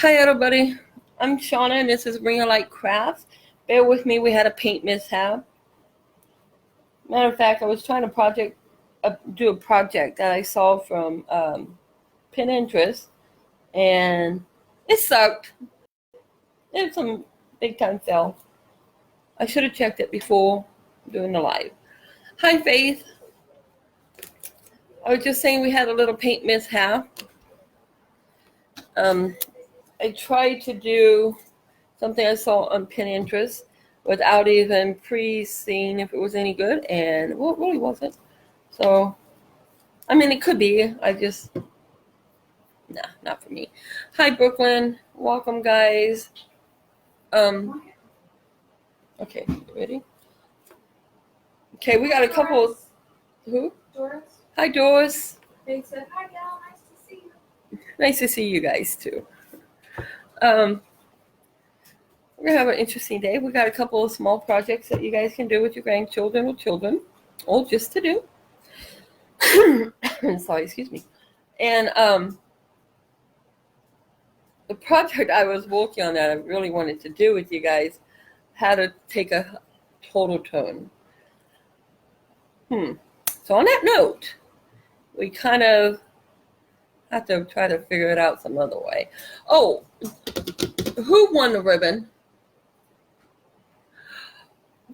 Hi everybody, I'm Shauna and this is Ring of Light Crafts. Bear with me, we had a paint mishap. Matter of fact, I was trying to do a project that I saw from Pinterest, and it sucked. It was some big time fail. I should have checked it before doing the live. Hi Faith. I was just saying we had a little paint mishap. I tried to do something I saw on Pinterest without even pre-seeing if it was any good, and well, it really wasn't. So, I mean, it could be. Not for me. Hi, Brooklyn. Welcome, guys. Okay, you ready? Okay, we got a couple. Who? Doris. Hi, Doris. They said, hi, Gal. Nice to see you. Nice to see you guys, too. We're going to have an interesting day. We got a couple of small projects that you guys can do with your grandchildren or children, or just to do. Sorry, excuse me. And the project I was working on that I really wanted to do with you guys had to take a total turn. So on that note, we kind of have to try to figure it out some other way. Oh, who won the ribbon?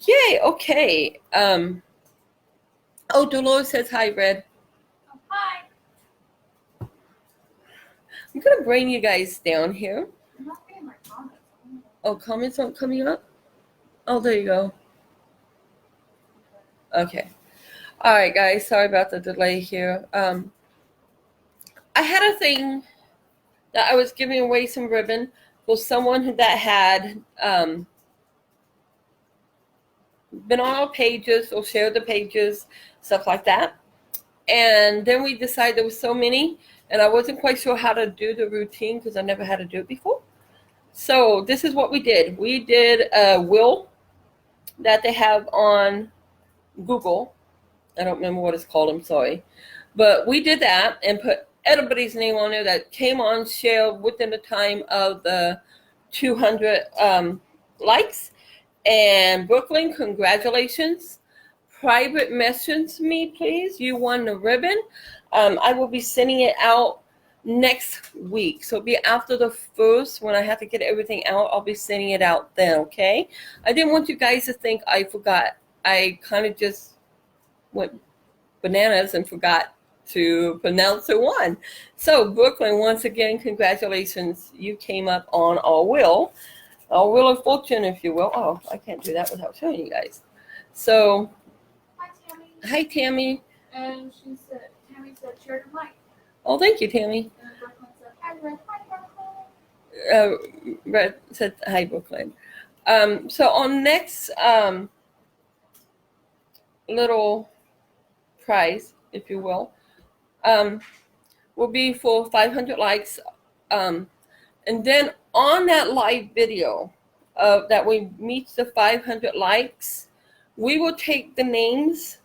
Yay, okay. Oh, Dolores says hi, Red. Oh, hi. I'm going to bring you guys down here. I'm not getting my comments. Oh, comments aren't coming up? Oh, there you go. Okay. All right, guys. Sorry about the delay here. I had a thing that I was giving away some ribbon for someone that had been on our pages or shared the pages, stuff like that. And then we decided there was so many, and I wasn't quite sure how to do the routine because I never had to do it before. So this is what we did. We did a wheel that they have on Google. I don't remember what it's called, I'm sorry. But we did that and put everybody's name on there that came on, shared within the time of the 200 likes. And Brooklyn, congratulations. Private message me, please. You won the ribbon. I will be sending it out next week. So it'll be after the 1st when I have to get everything out. I'll be sending it out then, okay? I didn't want you guys to think I forgot. I kind of just went bananas and forgot to pronounce the one. So Brooklyn, once again, congratulations. You came up on our wheel of fortune, if you will. Oh, I can't do that without showing you guys. So, Hi, Tammy. hi, Tammy. And Tammy said, share the mic. Oh, thank you, Tammy. And Brooklyn said, hi, Red. Hi, Brooklyn. Red said, hi, Brooklyn. So on next little prize, if you will be for 500 likes. And then on that live video that we meet the 500 likes, we will take the names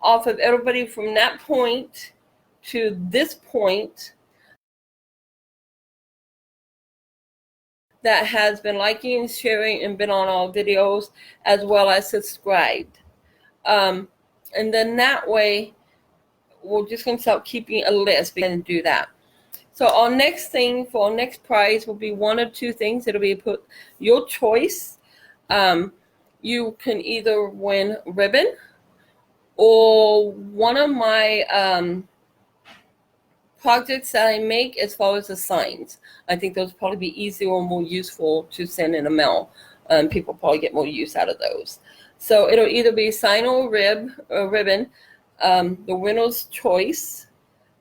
off of everybody from that point to this point that has been liking and sharing and been on all videos, as well as subscribed. And then that way, we're just going to start keeping a list. We're going to do that. So our next thing for our next prize will be one or two things. It'll be put your choice. You can either win ribbon or one of my projects that I make as far as the signs. I think those probably be easier or more useful to send in the mail. People probably get more use out of those. So it'll either be sign or ribbon. The winner's choice.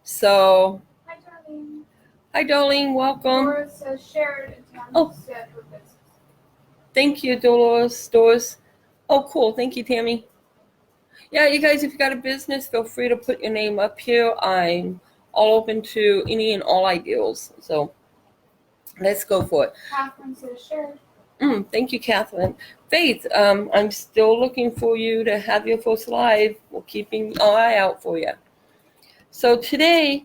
So, Hi, darling. hi, darling. Welcome. Doris says, shared, and Tammy said, her business. Thank you, Dolores. Doris. Oh, cool. Thank you, Tammy. Yeah, you guys, if you got a business, feel free to put your name up here. I'm all open to any and all ideals. So, let's go for it. Catherine says, shared. Thank you, Catherine. Faith, I'm still looking for you to have your first live. We're keeping our eye out for you. So today,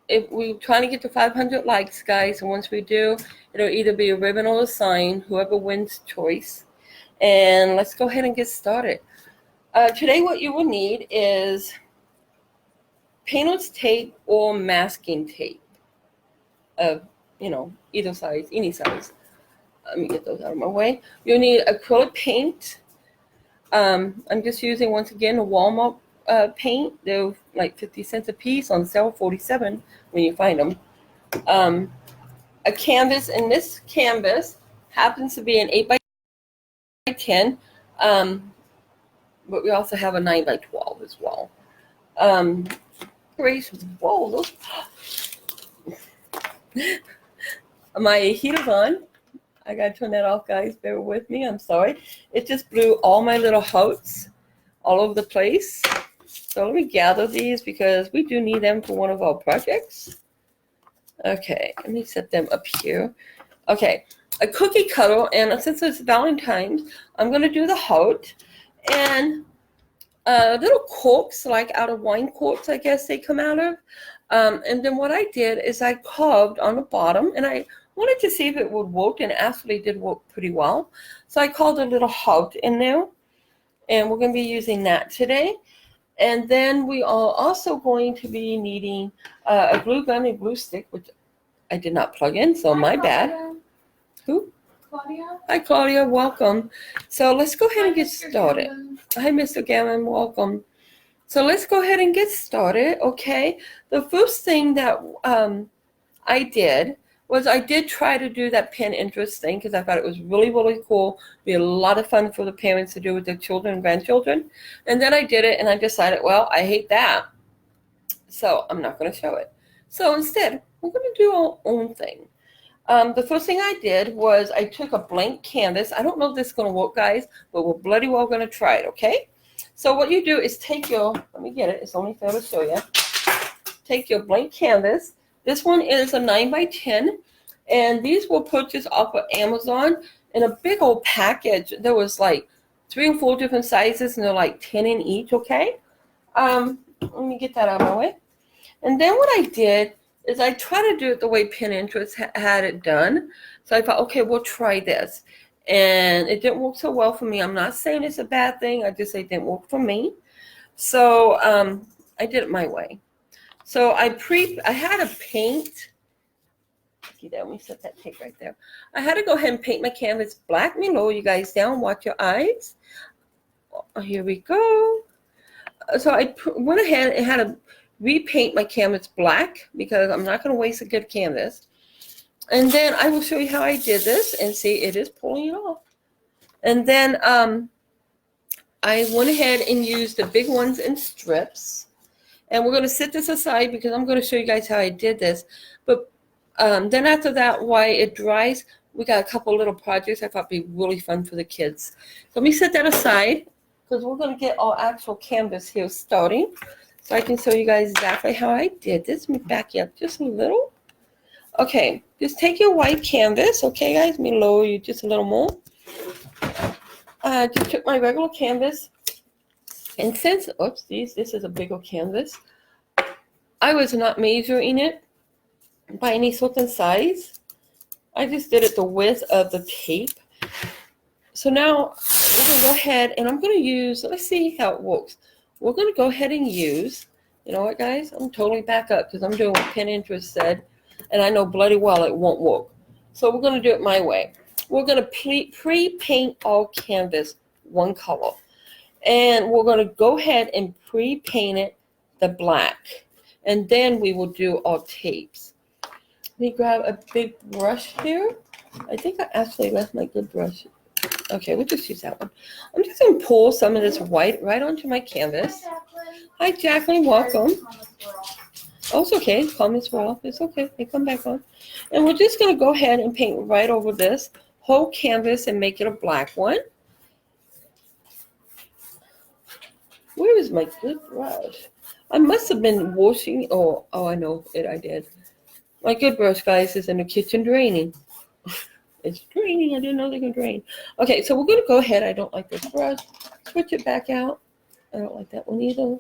if we're trying to get to 500 likes, guys, and once we do, it'll either be a ribbon or a sign, whoever wins choice. And let's go ahead and get started. Today what you will need is painter's tape or masking tape of, either size, any size. Let me get those out of my way. You'll need acrylic paint. I'm just using, once again, a Walmart paint. They're like 50 cents a piece, on sale 47 when you find them. A canvas, and this canvas happens to be an 8 by 10, but we also have a 9 by 12 as well. Whoa, those. My heater's on. I gotta turn that off, guys. Bear with me. I'm sorry. It just blew all my little hearts all over the place. So let me gather these because we do need them for one of our projects. Okay, let me set them up here. Okay, a cookie cutter, and since it's Valentine's, I'm gonna do the heart and little corks, like out of wine corks, I guess they come out of. And then what I did is I carved on the bottom, and I wanted to see if it would work, and it actually did work pretty well. So I carved a little heart in there, and we're going to be using that today. And then we are also going to be needing a glue gun and glue stick, which I did not plug in, so my bad. Who? Claudia. Hi, Claudia. Welcome. So let's go ahead and get started. Hi, Mr. Gammon. Welcome. So let's go ahead and get started, okay? The first thing that I did was I did try to do that pin interest thing because I thought it was really, really cool. Be a lot of fun for the parents to do with their children and grandchildren. And then I did it, and I decided, well, I hate that, so I'm not going to show it. So instead, we're going to do our own thing. The first thing I did was I took a blank canvas. I don't know if this is going to work, guys, but we're bloody well going to try it, okay? So what you do is take your, let me get it, it's only fair to show you. Take your blank canvas. This one is a 9 by 10, and these were purchased off of Amazon in a big old package. There was like 3 or 4 different sizes, and they're like 10 in each, okay? Let me get that out of my way. And then what I did is I tried to do it the way Pinterest had it done. So I thought, okay, we'll try this. And it didn't work so well for me. I'm not saying it's a bad thing. I just say it didn't work for me. So I did it my way. So I had to paint. Let me set that tape right there. I had to go ahead and paint my canvas black. Let me lower you guys down. Watch your eyes. Oh, here we go. So I went ahead and had to repaint my canvas black because I'm not going to waste a good canvas. And then I will show you how I did this, and see, it is pulling it off. And then I went ahead and used the big ones in strips. And we're going to set this aside because I'm going to show you guys how I did this. But then after that, while it dries, we got a couple little projects I thought would be really fun for the kids. So let me set that aside because we're going to get our actual canvas here starting. So I can show you guys exactly how I did this. Let me back you up just a little. Okay, just take your white canvas. Okay, guys, let me lower you just a little more. Just took my regular canvas. And since, oopsies, this is a bigger canvas, I was not measuring it by any certain size. I just did it the width of the tape. So now we're going to go ahead, and I'm going to use, let's see how it works. We're going to go ahead and use, you know what, guys? I'm totally back up because I'm doing what Pinterest said, and I know bloody well it won't work. So we're going to do it my way. We're going to pre-paint our canvas one color. And we're going to go ahead and pre-paint it the black. And then we will do our tapes. Let me grab a big brush here. I think I actually left my good brush. Okay, we'll just use that one. I'm just going to pour some of this white right onto my canvas. Hi, Jacqueline. Welcome. Oh, it's okay. Comments were off. It's okay. They come back on. And we're just going to go ahead and paint right over this whole canvas and make it a black one. Where is my good brush? I must have been washing. Oh, I know it. I did. My good brush, guys, is in the kitchen draining. It's draining. I didn't know they can drain. Okay, so we're going to go ahead. I don't like this brush. Switch it back out. I don't like that one either.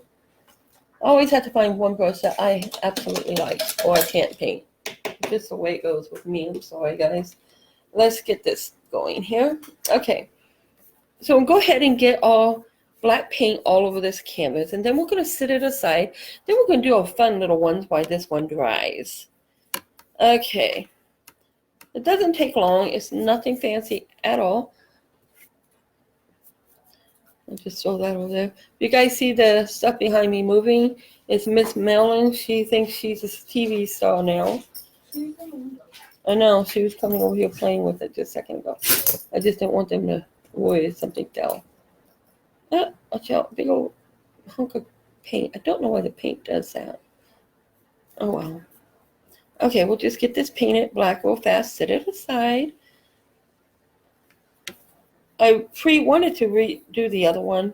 I always have to find one brush that I absolutely like or I can't paint. Just the way it goes with me. I'm sorry, guys. Let's get this going here. Okay. So go ahead and get all black paint all over this canvas, and then we're going to set it aside. Then we're going to do our fun little ones while this one dries. Okay. It doesn't take long. It's nothing fancy at all. I'll just throw that over there. You guys see the stuff behind me moving? It's Miss Mellon. She thinks she's a TV star now. I know. She was coming over here playing with it just a second ago. I just didn't want them to worry if something fell. Ah, watch out. Big old hunk of paint. I don't know why the paint does that. Oh, well. Okay, we'll just get this painted black real fast. Set it aside. I wanted to redo the other one,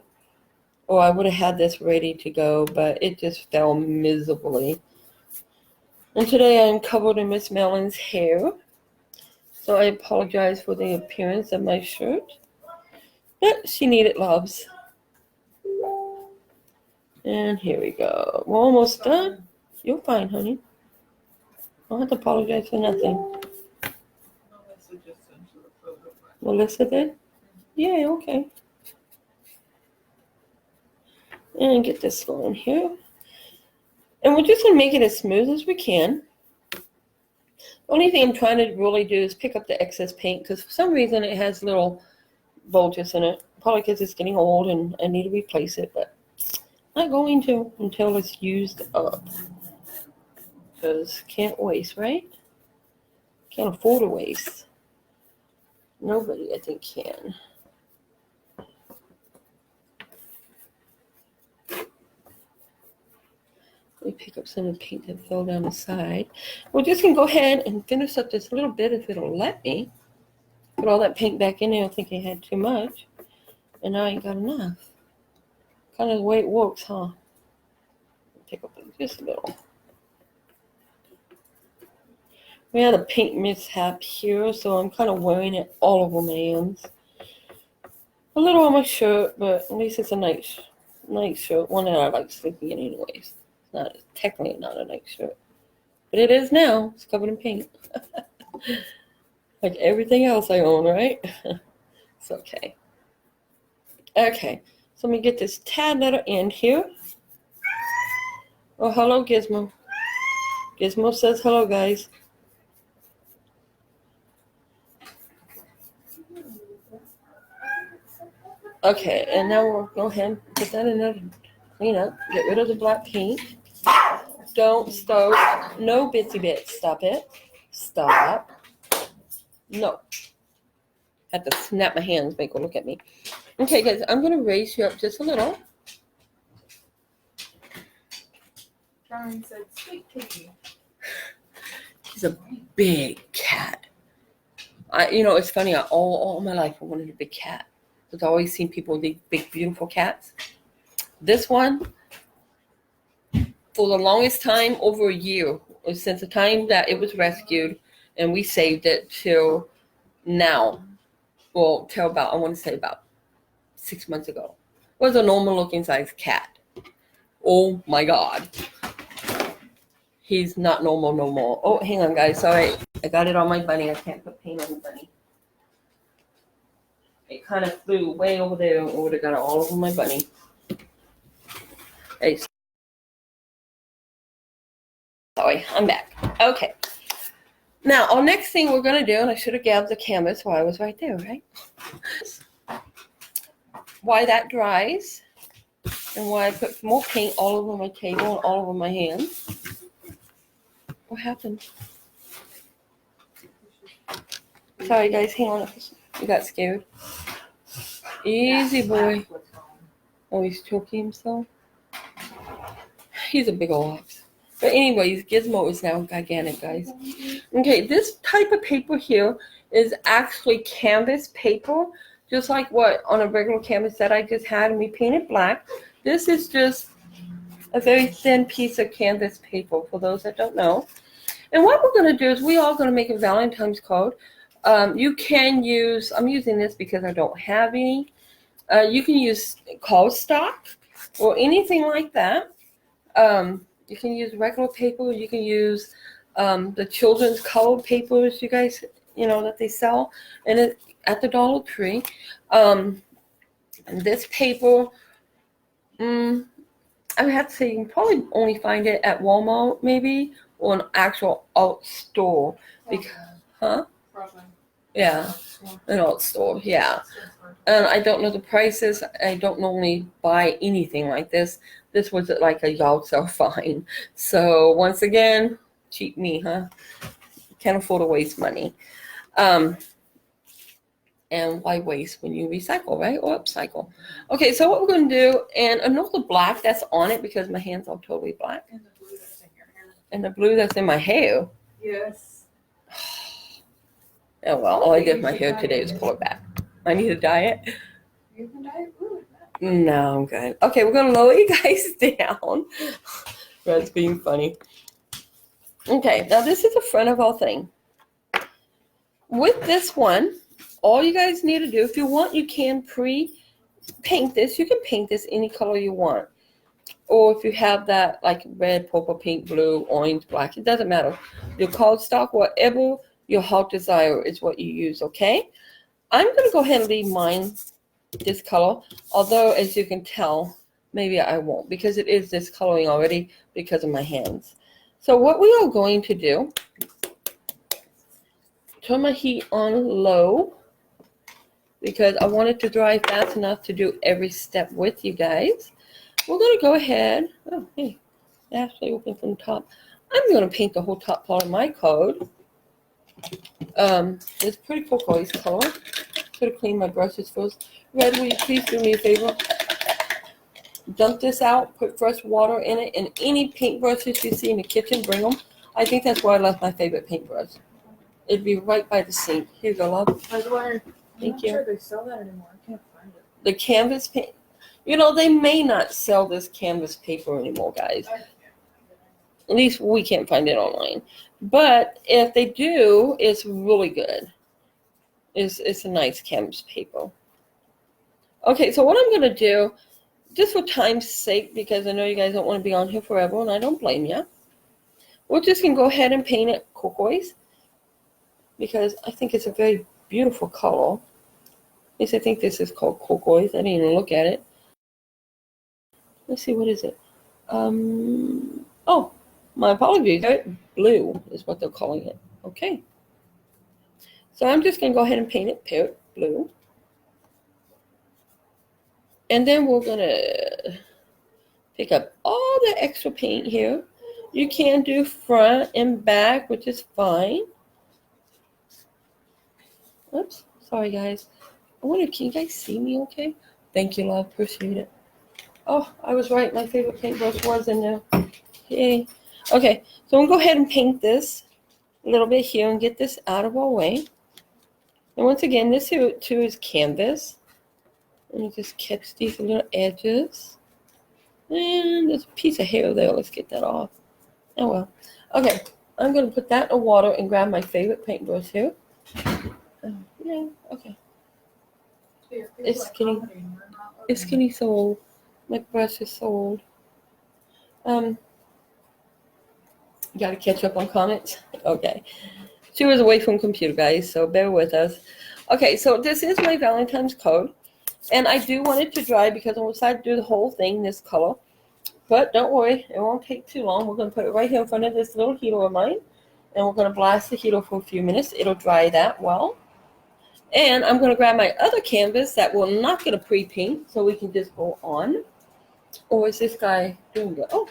or I would have had this ready to go, but it just fell miserably. And today I'm covered in Miss Mellon's hair, so I apologize for the appearance of my shirt, but she needed loves. And here we go. We're almost done. You're fine, honey. I don't have to apologize for nothing. Melissa did? Yeah, okay. And get this going here. And we're just going to make it as smooth as we can. The only thing I'm trying to really do is pick up the excess paint, because for some reason it has little bulges in it. Probably because it's getting old and I need to replace it, but I'm not going to until it's used up. Because can't waste, right? Can't afford to waste. Nobody, I think, can. Let me pick up some of the paint that fell down the side. We're just going to go ahead and finish up this little bit if it'll let me. Put all that paint back in there. I think I had too much. And now I ain't got enough. Kind of the way it works, huh? Pick up just a little. We had a paint mishap here, so I'm kind of wearing it all over my hands. A little on my shirt, but at least it's a nice shirt. One that I like sleeping in anyways. It's not technically not a nice shirt. But it is now. It's covered in paint. Like everything else I own, right? It's okay. Okay. So let me get this tad letter end here. Oh, hello, Gizmo. Gizmo says hello, guys. Okay, and now we'll go ahead and put that in there, clean up, get rid of the black paint. Don't start, no bitsy bits, stop it, stop. No, had to snap my hands, make her look at me. Okay, guys, I'm going to raise you up just a little. Karen said, "Sweet kitty." She's a big cat. It's funny, all my life I wanted a big cat. I've always seen people with these big, beautiful cats. This one, for the longest time, over a year, since the time that it was rescued and we saved it till now, well, till about, I want to say about 6 months ago, was a normal looking size cat. Oh my God. He's not normal no more. Oh, hang on, guys. Sorry. I got it on my bunny. I can't put paint on the bunny. It kind of flew way over there and would have got it all over my bunny. Hey. Sorry, I'm back. Okay. Now, our next thing we're going to do, and I should have grabbed the canvas while I was right there, right? While that dries, and while I put more paint all over my table and all over my hands. What happened? Sorry, guys. Hang on. You got scared. Easy, boy. Oh, he's choking himself. He's a big old ox. But anyways, Gizmo is now gigantic, guys. Okay, this type of paper here is actually canvas paper, just like what on a regular canvas that I just had, and we painted black. This is just a very thin piece of canvas paper, for those that don't know. And what we're going to do is we are going to make a Valentine's card. You can use, I'm using this because I don't have any. You can use cardstock or anything like that. You can use regular paper. You can use the children's colored papers, you guys, that they sell and at the Dollar Tree. And this paper, I would have to say you can probably only find it at Walmart maybe or an actual alt store. Huh? Yeah, an alt store, yeah. And I don't know the prices. I don't normally buy anything like this. This was like a yard sale find. So once again, cheap me, huh? Can't afford to waste money. And why waste when you recycle, right? Or upcycle. Okay, so what we're going to do, and another black that's on it because my hands are totally black. And the blue that's in your hair. And the blue that's in my hair. Yes. Oh well, all I did with my hair today is pull it back. I need to dye it. You can dye it blue. No, I'm good. Okay, we're going to lower you guys down. Red's being funny. Okay, now this is the front of our thing. With this one, all you guys need to do, if you want, you can pre-paint this. You can paint this any color you want. Or if you have that, like red, purple, pink, blue, orange, black, it doesn't matter. Your cardstock, whatever your heart desire is what you use, okay? I'm going to go ahead and leave mine this color. Although, as you can tell, maybe I won't because it is this coloring already because of my hands. So what we are going to do, turn my heat on low because I want it to dry fast enough to do every step with you guys. We're going to go ahead. Oh, hey, it actually opened from the top. I'm going to paint the whole top part of my card. It's pretty turquoise color. Could have cleaned my brushes first. Red, will you please do me a favor? Dump this out, put fresh water in it, and any paintbrushes you see in the kitchen, bring them. I think that's where I left my favorite paintbrush. It'd be right by the sink. Here you go, love. I was wondering, Thank I'm you. not sure they sell that anymore. I can't find it. The canvas paint. They may not sell this canvas paper anymore, guys. At least we can't find it online. But if they do, it's really good. It's a nice canvas paper. Okay, so what I'm going to do, just for time's sake, because I know you guys don't want to be on here forever, and I don't blame you, we're just going to go ahead and paint it turquoise, because I think it's a very beautiful color. At least I think this is called turquoise. I didn't even look at it. Let's see, what is it? Oh, my apologies. Blue is what they're calling it. Okay. So I'm just going to go ahead and paint it parrot blue. And then we're going to pick up all the extra paint here. You can do front and back, which is fine. Oops, sorry guys. Can you guys see me okay? Thank you, love. Appreciate it. Oh, I was right. My favorite paintbrush was in there. Yay. Okay, so we'll go ahead and paint this a little bit here and get this out of our way. And once again, this here too is canvas. Let me just catch these little edges. And there's a piece of hair there. Let's get that off. Oh well. Okay, I'm going to put that in the water and grab my favorite paintbrush here. Yeah, okay. It's skinny soul. My brush is sold. You got to catch up on comments? Okay. She was away from computer, guys, so bear with us. Okay, so this is my Valentine's card. And I do want it to dry because I decided to do the whole thing this color. But don't worry, it won't take too long. We're going to put it right here in front of this little heater of mine. And we're going to blast the heater for a few minutes. It'll dry that well. And I'm going to grab my other canvas that will not get a pre-paint so we can just go on. Or is this guy doing good? Oh,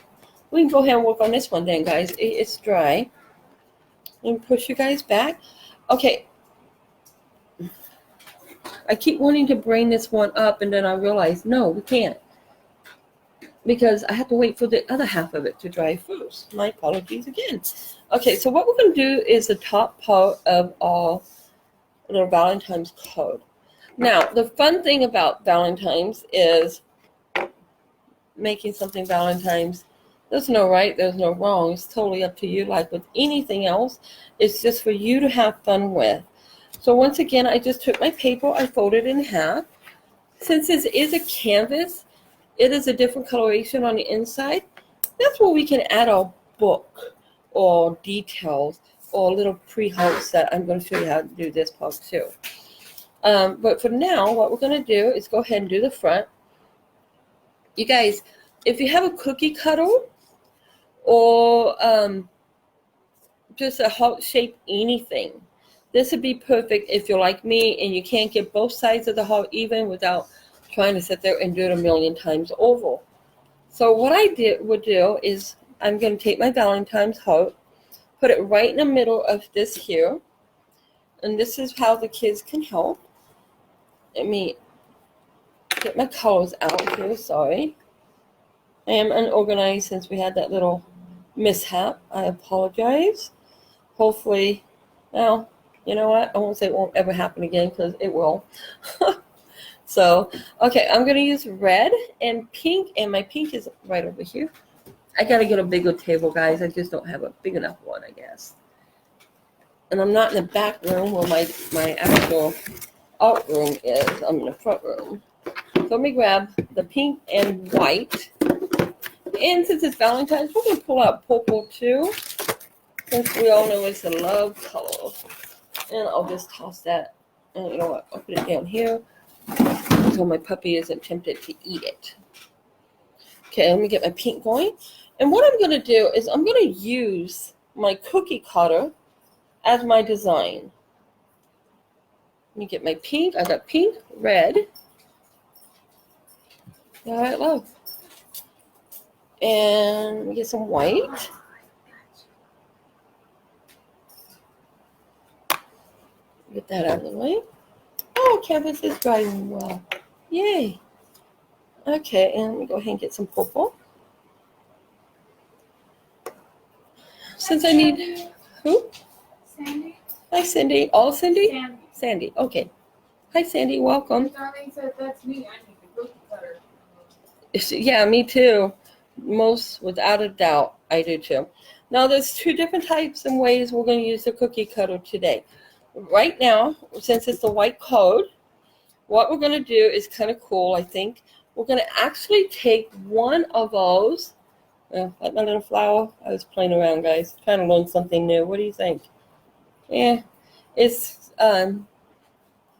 we can go ahead and work on this one then, guys. It's dry. Let me push you guys back. Okay. I keep wanting to bring this one up, and then I realize, no, we can't. Because I have to wait for the other half of it to dry first. My apologies again. Okay, so what we're going to do is the top part of our little Valentine's card. Now, the fun thing about Valentine's is making something Valentine's. There's no right, there's no wrong. It's totally up to you. Like with anything else, it's just for you to have fun with. So once again, I just took my paper, I folded it in half. Since this is a canvas, it is a different coloration on the inside. that's where we can add our book or details or little pre-helps that I'm going to show you how to do this part too. But for now, what we're going to do is go ahead and do the front. You guys, if you have a cookie cutter or just a heart shape anything, this would be perfect if you're like me and you can't get both sides of the heart even without trying to sit there and do it a million times over. So what I would do is I'm going to take my Valentine's heart, put it right in the middle of this here, and this is how the kids can help. Let me get my colors out here, sorry. I am unorganized since we had that little mishap. I apologize. Hopefully, well, you know what? I won't say it won't ever happen again because it will. So, okay, I'm going to use red and pink, and my pink is right over here. I got to get a bigger table, guys. I just don't have a big enough one, I guess. And I'm not in the back room where my actual art room is. I'm in the front room. So let me grab the pink and white. And since it's Valentine's, we're going to pull out purple too, since we all know it's a love color. And I'll just toss that. And you know what? I'll put it down here so my puppy isn't tempted to eat it. Okay, let me get my pink going. And what I'm going to do is I'm going to use my cookie cutter as my design. Let me get my pink. I got pink, red. All right, love. And let me get some white. Get that out of the way. Oh, canvas is drying well. Yay. Okay, and let me go ahead and get some purple. Since I need, who? Sandy? Hi, Cindy. All Cindy? Sandy. Sandy, okay. Hi, Sandy, welcome. Darling said that's me. I need the cookie cutter. Yeah, me too. Most, without a doubt, I do too. Now, there's two different types and ways we're going to use the cookie cutter today. Right now, since it's the white code, what we're going to do is kind of cool, I think. We're going to actually take one of those. Like my little flower. I was playing around, guys, trying to learn something new. What do you think? Yeah, it's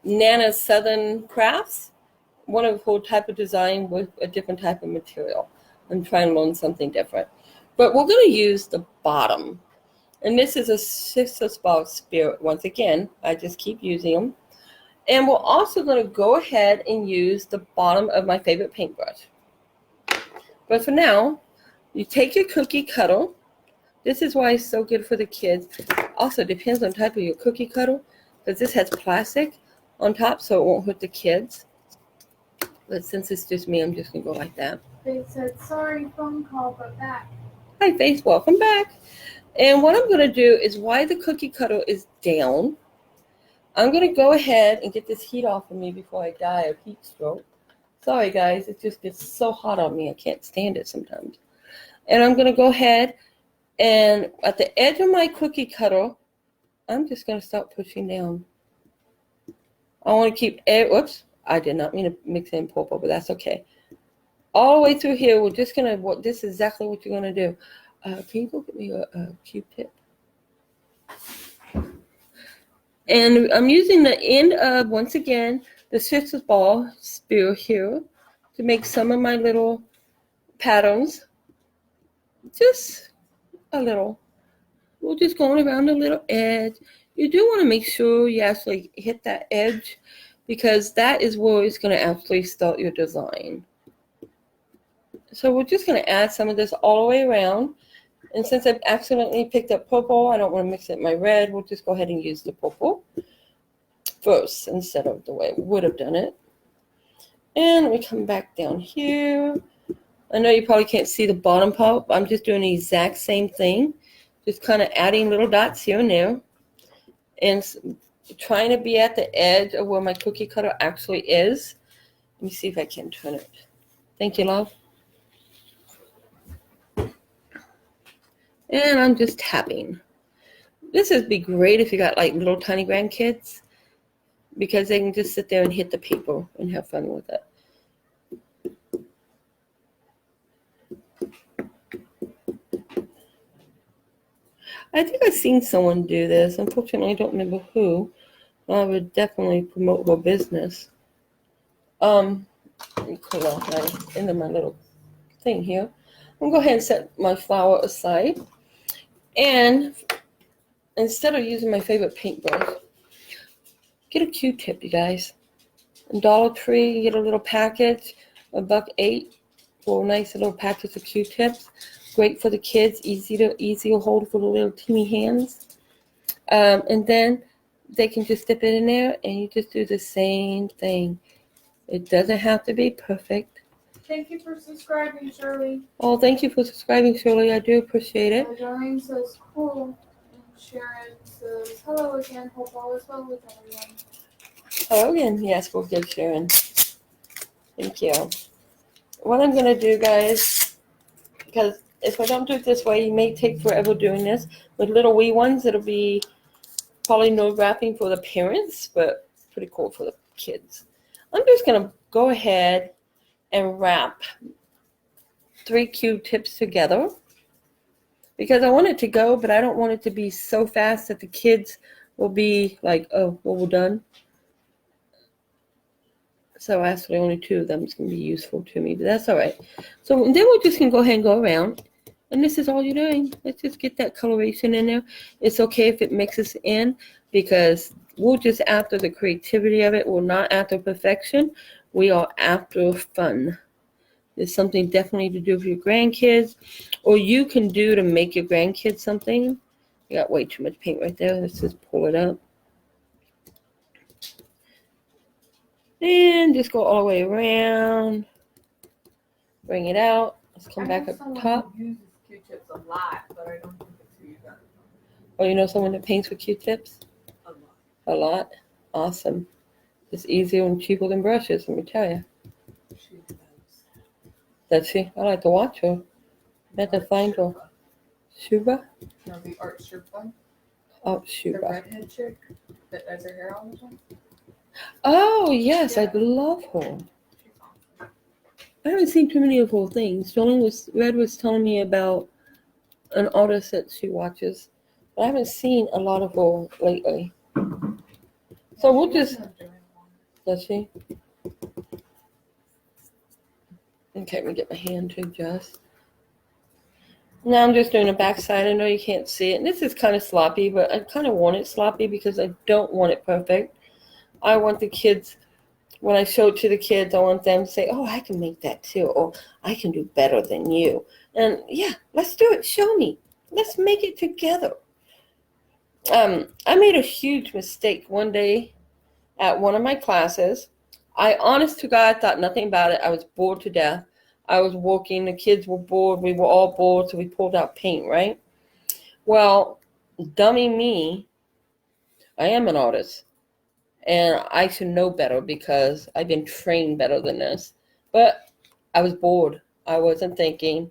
Nana's Southern Crafts. One of her type of design with a different type of material. I'm trying to learn something different. But we're going to use the bottom. And this is a Sister Spark Spirit. Once again, I just keep using them. And we're also going to go ahead and use the bottom of my favorite paintbrush. But for now, you take your cookie cutter. This is why it's so good for the kids. Also, depends on the type of your cookie cutter. Because this has plastic on top, so it won't hurt the kids. But since it's just me, I'm just going to go like that. They said, sorry, phone call, but back. Hi, Faith. Welcome back. And what I'm going to do is while the cookie cutter is down, I'm going to go ahead and get this heat off of me before I die of heat stroke. Sorry, guys. It just gets so hot on me. I can't stand it sometimes. And I'm going to go ahead and at the edge of my cookie cutter, I'm just going to start pushing down. I want to keep, whoops, I did not mean to mix in purple, but that's okay. All the way through here, we're just going to, this is exactly what you're going to do. Can you go get me a Q-tip? And I'm using the end of, once again, the Sister Ball spear here to make some of my little patterns. Just a little. We're just going around the little edge. You do want to make sure you actually hit that edge because that is where it's going to actually start your design. So we're just going to add some of this all the way around. And since I've accidentally picked up purple, I don't want to mix it with my red. We'll just go ahead and use the purple first instead of the way we would have done it. And we come back down here. I know you probably can't see the bottom part, but I'm just doing the exact same thing. Just kind of adding little dots here and there. And trying to be at the edge of where my cookie cutter actually is. Let me see if I can turn it. Thank you, love. And I'm just tapping. This would be great if you got like little tiny grandkids because they can just sit there and hit the paper and have fun with it. I think I've seen someone do this. Unfortunately, I don't remember who. I would definitely promote her business. Let me cool off into my little thing here. I'm gonna go ahead and set my flour aside. And instead of using my favorite paintbrush, get a Q-tip, you guys. Dollar Tree, you get a little package, $1.08 for a nice little package of Q-tips. Great for the kids, easy to hold for the little teeny hands. And then they can just dip it in there, and you just do the same thing. It doesn't have to be perfect. Thank you for subscribing, Shirley. Oh, thank you for subscribing, Shirley. I do appreciate it. Doreen says cool. And Sharon says hello again. Hope all is well with everyone. Hello again. Yes, we're good, Sharon. Thank you. What I'm going to do, guys, because if I don't do it this way, you may take forever doing this. With little wee ones, it'll be probably no wrapping for the parents, but pretty cool for the kids. I'm just going to go ahead and wrap 3 Q-tips together because I want it to go, but I don't want it to be so fast that the kids will be like, oh, well, we're done. So actually only 2 of them is going to be useful to me, but that's all right. So then we're just going to go ahead and go around. And this is all you're doing. Let's just get that coloration in there. It's okay if it mixes in because we're just after the creativity of it. We're not after perfection. We are after fun. There's something definitely to do with your grandkids, or you can do to make your grandkids something. You got way too much paint right there. Let's just pull it up. And just go all the way around. Bring it out. Let's come back up top. Uses Q-tips a lot, but I don't think it's who you got. Oh, you know someone that paints with Q-tips? A lot. A lot? Awesome. It's easier and cheaper than brushes, let me tell you. She does. Does she? I like to watch her. I have to find her. Shuba? No, the art Sherpa. Oh, The Shuba. redhead chick that does her hair all the time. Oh, yes, Yeah. I love her. She's awesome. I haven't seen too many of her things. Red was telling me about an artist that she watches, but I haven't seen a lot of her lately. So we'll just. Does she? Okay, let me get my hand to adjust. Now I'm just doing the back side. I know you can't see it. And this is kind of sloppy, but I kind of want it sloppy because I don't want it perfect. I want the kids, when I show it to the kids, I want them to say, oh, I can make that too. Or I can do better than you. And yeah, let's do it. Show me. Let's make it together. I made a huge mistake one day at one of my classes. I, honest to God, thought nothing about it. I was bored to death. I was working. The kids were bored. We were all bored, so we pulled out paint, right? Well, dummy me, I am an artist. And I should know better because I've been trained better than this. But I was bored. I wasn't thinking.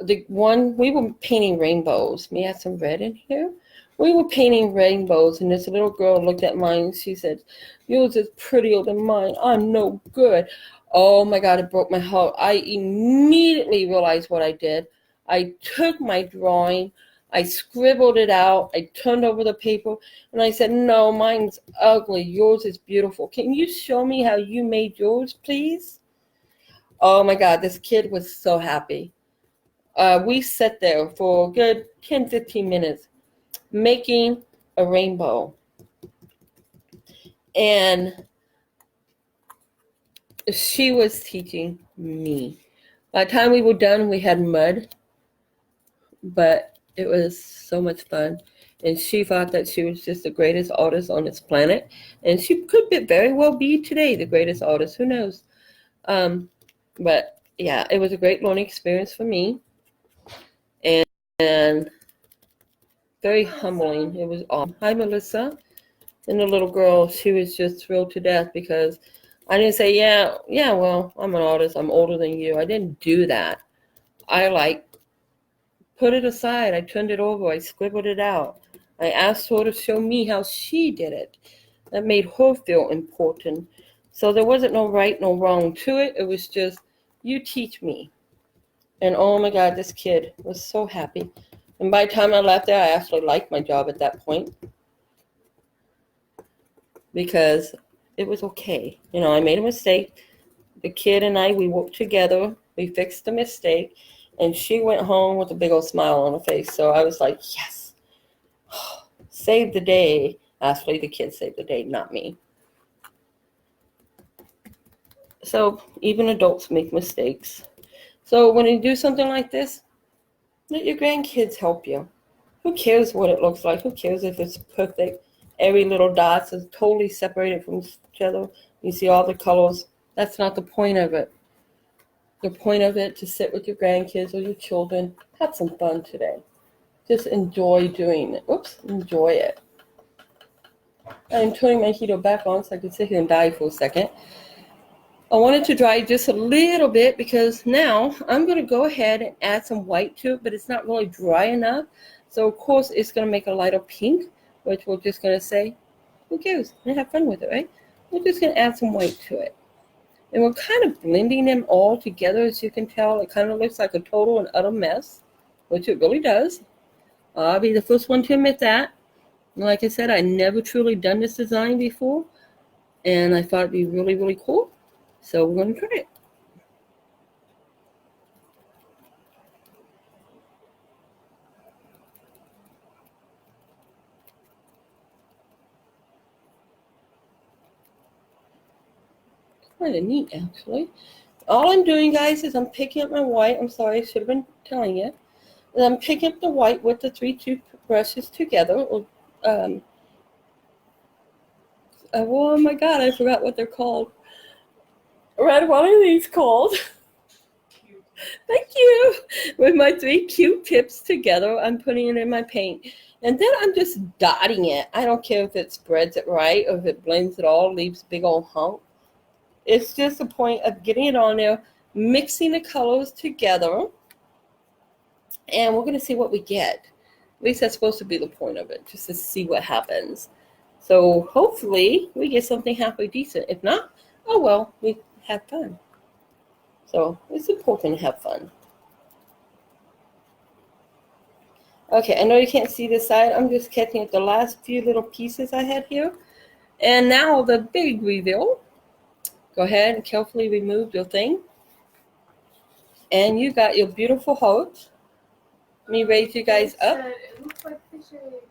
We were painting rainbows. May I have some red in here? We were painting rainbows, and this little girl looked at mine, and she said, yours is prettier than mine. I'm no good. Oh, my God, it broke my heart. I immediately realized what I did. I took my drawing, I scribbled it out, I turned over the paper, and I said, no, mine's ugly. Yours is beautiful. Can you show me how you made yours, please? Oh, my God, this kid was so happy. We sat there for a good 10, 15 minutes making a rainbow. And she was teaching me. By the time we were done, we had mud, but it was so much fun. And she thought that she was just the greatest artist on this planet. And she could very well be today the greatest artist. Who knows? But yeah, it was a great learning experience for me. And very humbling. It was awesome. Hi, Melissa. And the little girl, she was just thrilled to death because I didn't say, yeah, well, I'm an artist. I'm older than you. I didn't do that. I put it aside. I turned it over. I scribbled it out. I asked her to show me how she did it. That made her feel important. So there wasn't no right, no wrong to it. It was just, you teach me. And oh my God, this kid was so happy. And by the time I left there, I actually liked my job at that point because it was okay. You know, I made a mistake. The kid and I, we worked together. We fixed the mistake. And she went home with a big old smile on her face. So I was like, yes, save the day. Actually, the kid saved the day, not me. So even adults make mistakes. So when you do something like this, let your grandkids help you. Who cares what it looks like? Who cares if it's perfect? Every little dot is totally separated from each other. You see all the colors. That's not the point of it. The point of it to sit with your grandkids or your children. Have some fun today. Just enjoy doing it. Oops, enjoy it. I'm turning my heater back on so I can sit here and die for a second. I want it to dry just a little bit because now I'm going to go ahead and add some white to it, but it's not really dry enough. So, of course, it's going to make a lighter pink, which we're just going to say, who cares? And have fun with it, right? We're just going to add some white to it. And we're kind of blending them all together. As you can tell, it kind of looks like a total and utter mess, which it really does. I'll be the first one to admit that. Like I said, I never truly done this design before, and I thought it'd be really, really cool. So we're going to try it. Kind of neat, actually. All I'm doing, guys, is I'm picking up my white. I'm sorry, I should have been telling you. And I'm picking up the white with the 3 toothbrushes together. Oh my God, I forgot what they're called. What are these called? Thank you. With my 3 Q-tips together, I'm putting it in my paint. And then I'm just dotting it. I don't care if it spreads it right or if it blends it all, leaves a big old hump. It's just a point of getting it on there, mixing the colors together, and we're going to see what we get. At least that's supposed to be the point of it, just to see what happens. So hopefully we get something halfway decent. If not, oh well, we had fun. So it's important to have fun. Okay, I know you can't see this side. I'm just catching up the last few little pieces I had here. And now the big reveal. Go ahead and carefully remove your thing. And you got your beautiful heart. Let me raise you guys up. It looks like fish eggs.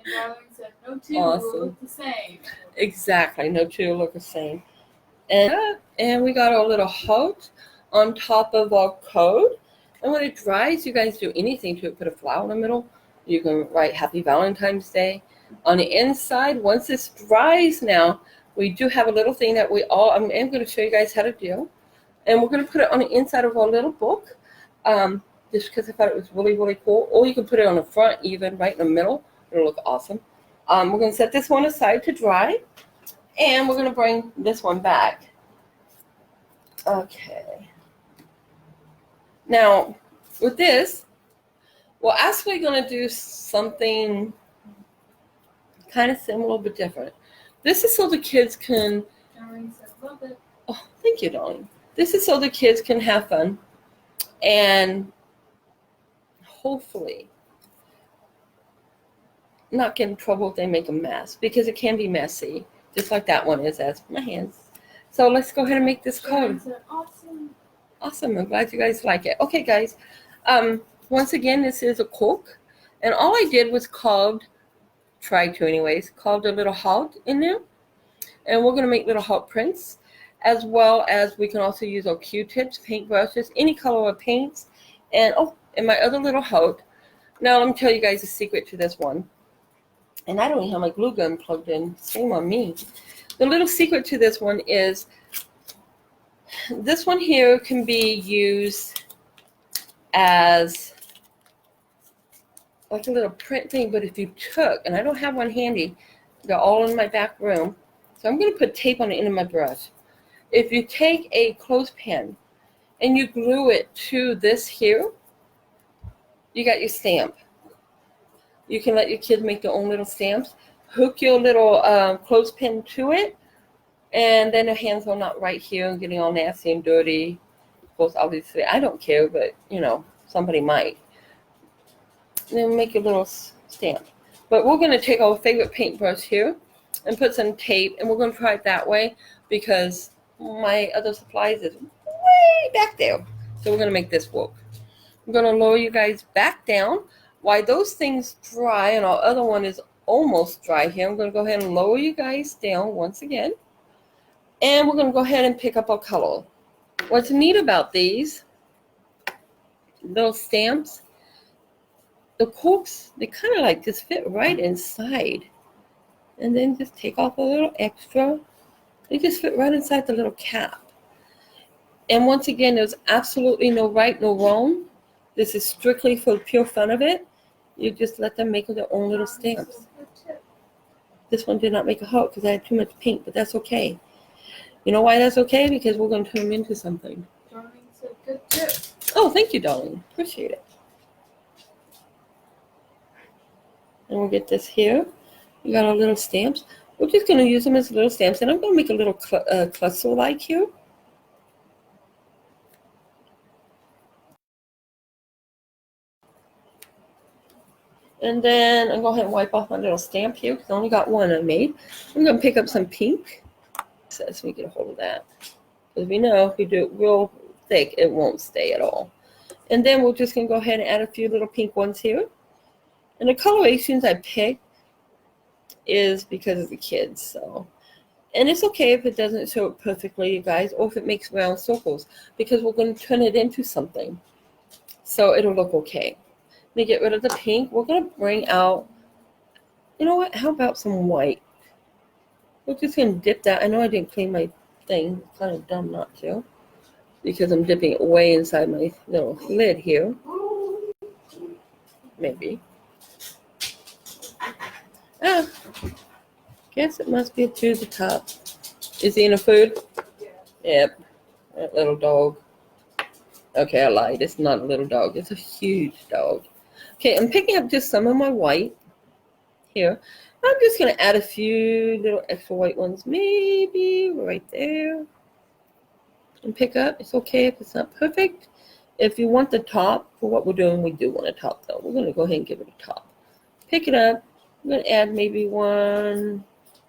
And Darling said, no two Awesome. will look the same. Exactly, no two will look the same. And we got our little heart on top of our code. And when it dries, you guys do anything to it. Put a flower in the middle. You can write Happy Valentine's Day. On the inside, once this dries now, we do have a little thing that I'm going to show you guys how to do. And we're going to put it on the inside of our little book. Just because I thought it was really, really cool. Or you can put it on the front even, right in the middle. It'll look awesome. We're going to set this one aside to dry. And we're going to bring this one back. Okay. Now, with this, we're actually going to do something kind of similar but different. This is so the kids can... Darling said, love it. Oh, thank you, darling. This is so the kids can have fun. And hopefully not get in trouble if they make a mess. Because it can be messy. Just like that one is, as my hands. So let's go ahead and make this code. Awesome. Awesome. I'm glad you guys like it. Okay, guys. Once again, this is a cork. And all I did was carved a little heart in there. And we're going to make little heart prints. As well as we can also use our Q-tips, paint brushes, any color of paints. And my other little heart. Now, let me tell you guys a secret to this one. And I don't even have my glue gun plugged in. Shame on me. The little secret to this one is this one here can be used as like a little print thing. But if you took, and I don't have one handy, they're all in my back room. So I'm going to put tape on the end of my brush. If you take a clothespin and you glue it to this here, you got your stamp. You can let your kids make their own little stamps. Hook your little clothespin to it, and then their hands are not right here and getting all nasty and dirty. Of course, obviously, I don't care, but, somebody might. And then make a little stamp. But we're going to take our favorite paintbrush here and put some tape, and we're going to try it that way because my other supplies is way back there. So we're going to make this work. I'm going to lower you guys back down. While those things dry and our other one is almost dry here, I'm going to go ahead and lower you guys down once again. And we're going to go ahead and pick up our color. What's neat about these little stamps, the corks, they kind of like just fit right inside. And then just take off a little extra. They just fit right inside the little cap. And once again, there's absolutely no right, no wrong. This is strictly for pure fun of it. You just let them make their own little stamps. This one did not make a heart because I had too much paint, but that's okay. You know why that's okay? Because we're going to turn them into something. Darling said good tip. Oh, thank you, darling. Appreciate it. And we'll get this here. We got our little stamps. We're just going to use them as little stamps. And I'm going to make a little cluster like here. And then I'm going to go ahead and wipe off my little stamp here because I only got one I made. I'm going to pick up some pink. So we get a hold of that. Because we know if we do it real thick, it won't stay at all. And then we're just going to go ahead and add a few little pink ones here. And the colorations I picked is because of the kids. So, and it's okay if it doesn't show it perfectly, you guys, or if it makes round circles, because we're going to turn it into something. So it'll look okay. Let me get rid of the pink. We're going to bring out, you know what, how about some white? We're just going to dip that. I know I didn't clean my thing. It's kind of dumb not to, because I'm dipping it way inside my little lid here. Maybe. Ah, guess it must be to the top. Is he in a food? Yep, that little dog. Okay, I lied. It's not a little dog. It's a huge dog. Okay, I'm picking up just some of my white here. I'm just going to add a few little extra white ones, maybe right there. And pick up. It's okay if it's not perfect. If you want the top, for what we're doing, we do want a top, though. We're going to go ahead and give it a top. Pick it up. I'm going to add maybe one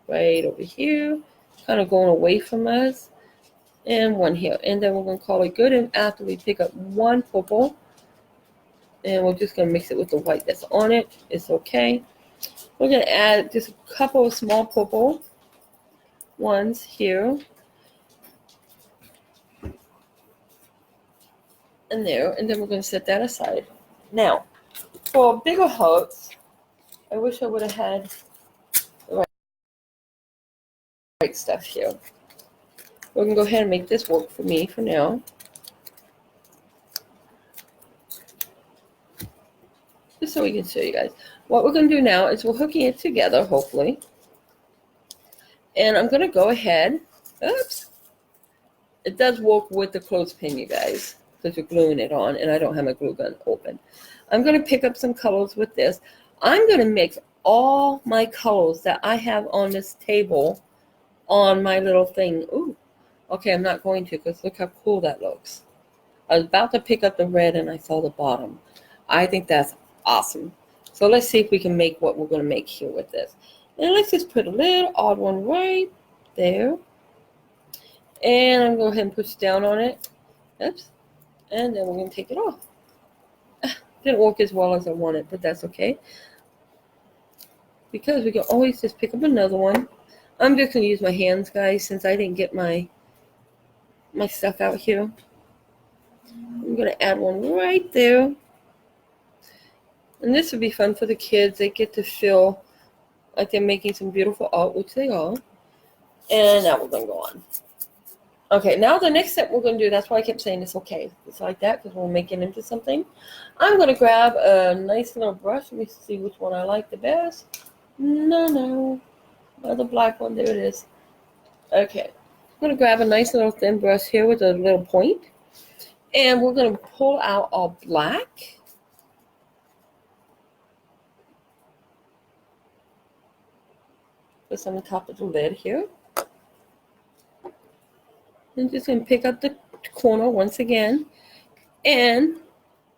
right over here, kind of going away from us, and one here. And then we're going to call it good. And after we pick up one purple, and we're just going to mix it with the white that's on it. It's okay. We're going to add just a couple of small purple ones here and there. And then we're going to set that aside. Now, for bigger hearts, I wish I would have had the right stuff here. We're going to go ahead and make this work for me for now. Just so we can show you guys. What we're going to do now is we're hooking it together, hopefully. And I'm going to go ahead. Oops. It does work with the clothespin, you guys, because you're gluing it on, and I don't have my glue gun open. I'm going to pick up some colors with this. I'm going to mix all my colors that I have on this table on my little thing. Ooh. Okay, I'm not going to, because look how cool that looks. I was about to pick up the red, and I saw the bottom. I think that's awesome. So let's see if we can make what we're going to make here with this. And let's just put a little odd one right there. And I'm going to go ahead and push down on it. Oops. And then we're going to take it off. Didn't work as well as I wanted, but that's okay. Because we can always just pick up another one. I'm just going to use my hands, guys, since I didn't get my stuff out here. I'm going to add one right there. And this would be fun for the kids. They get to feel like they're making some beautiful art, which they are. And now we're going to go on. Okay, now the next step we're going to do, that's why I kept saying it's okay. It's like that because we'll make it into something. I'm going to grab a nice little brush. Let me see which one I like the best. No. The black one, there it is. Okay, I'm going to grab a nice little thin brush here with a little point. And we're going to pull out our black. Put on the top of the lid here. And just going to pick up the corner once again. And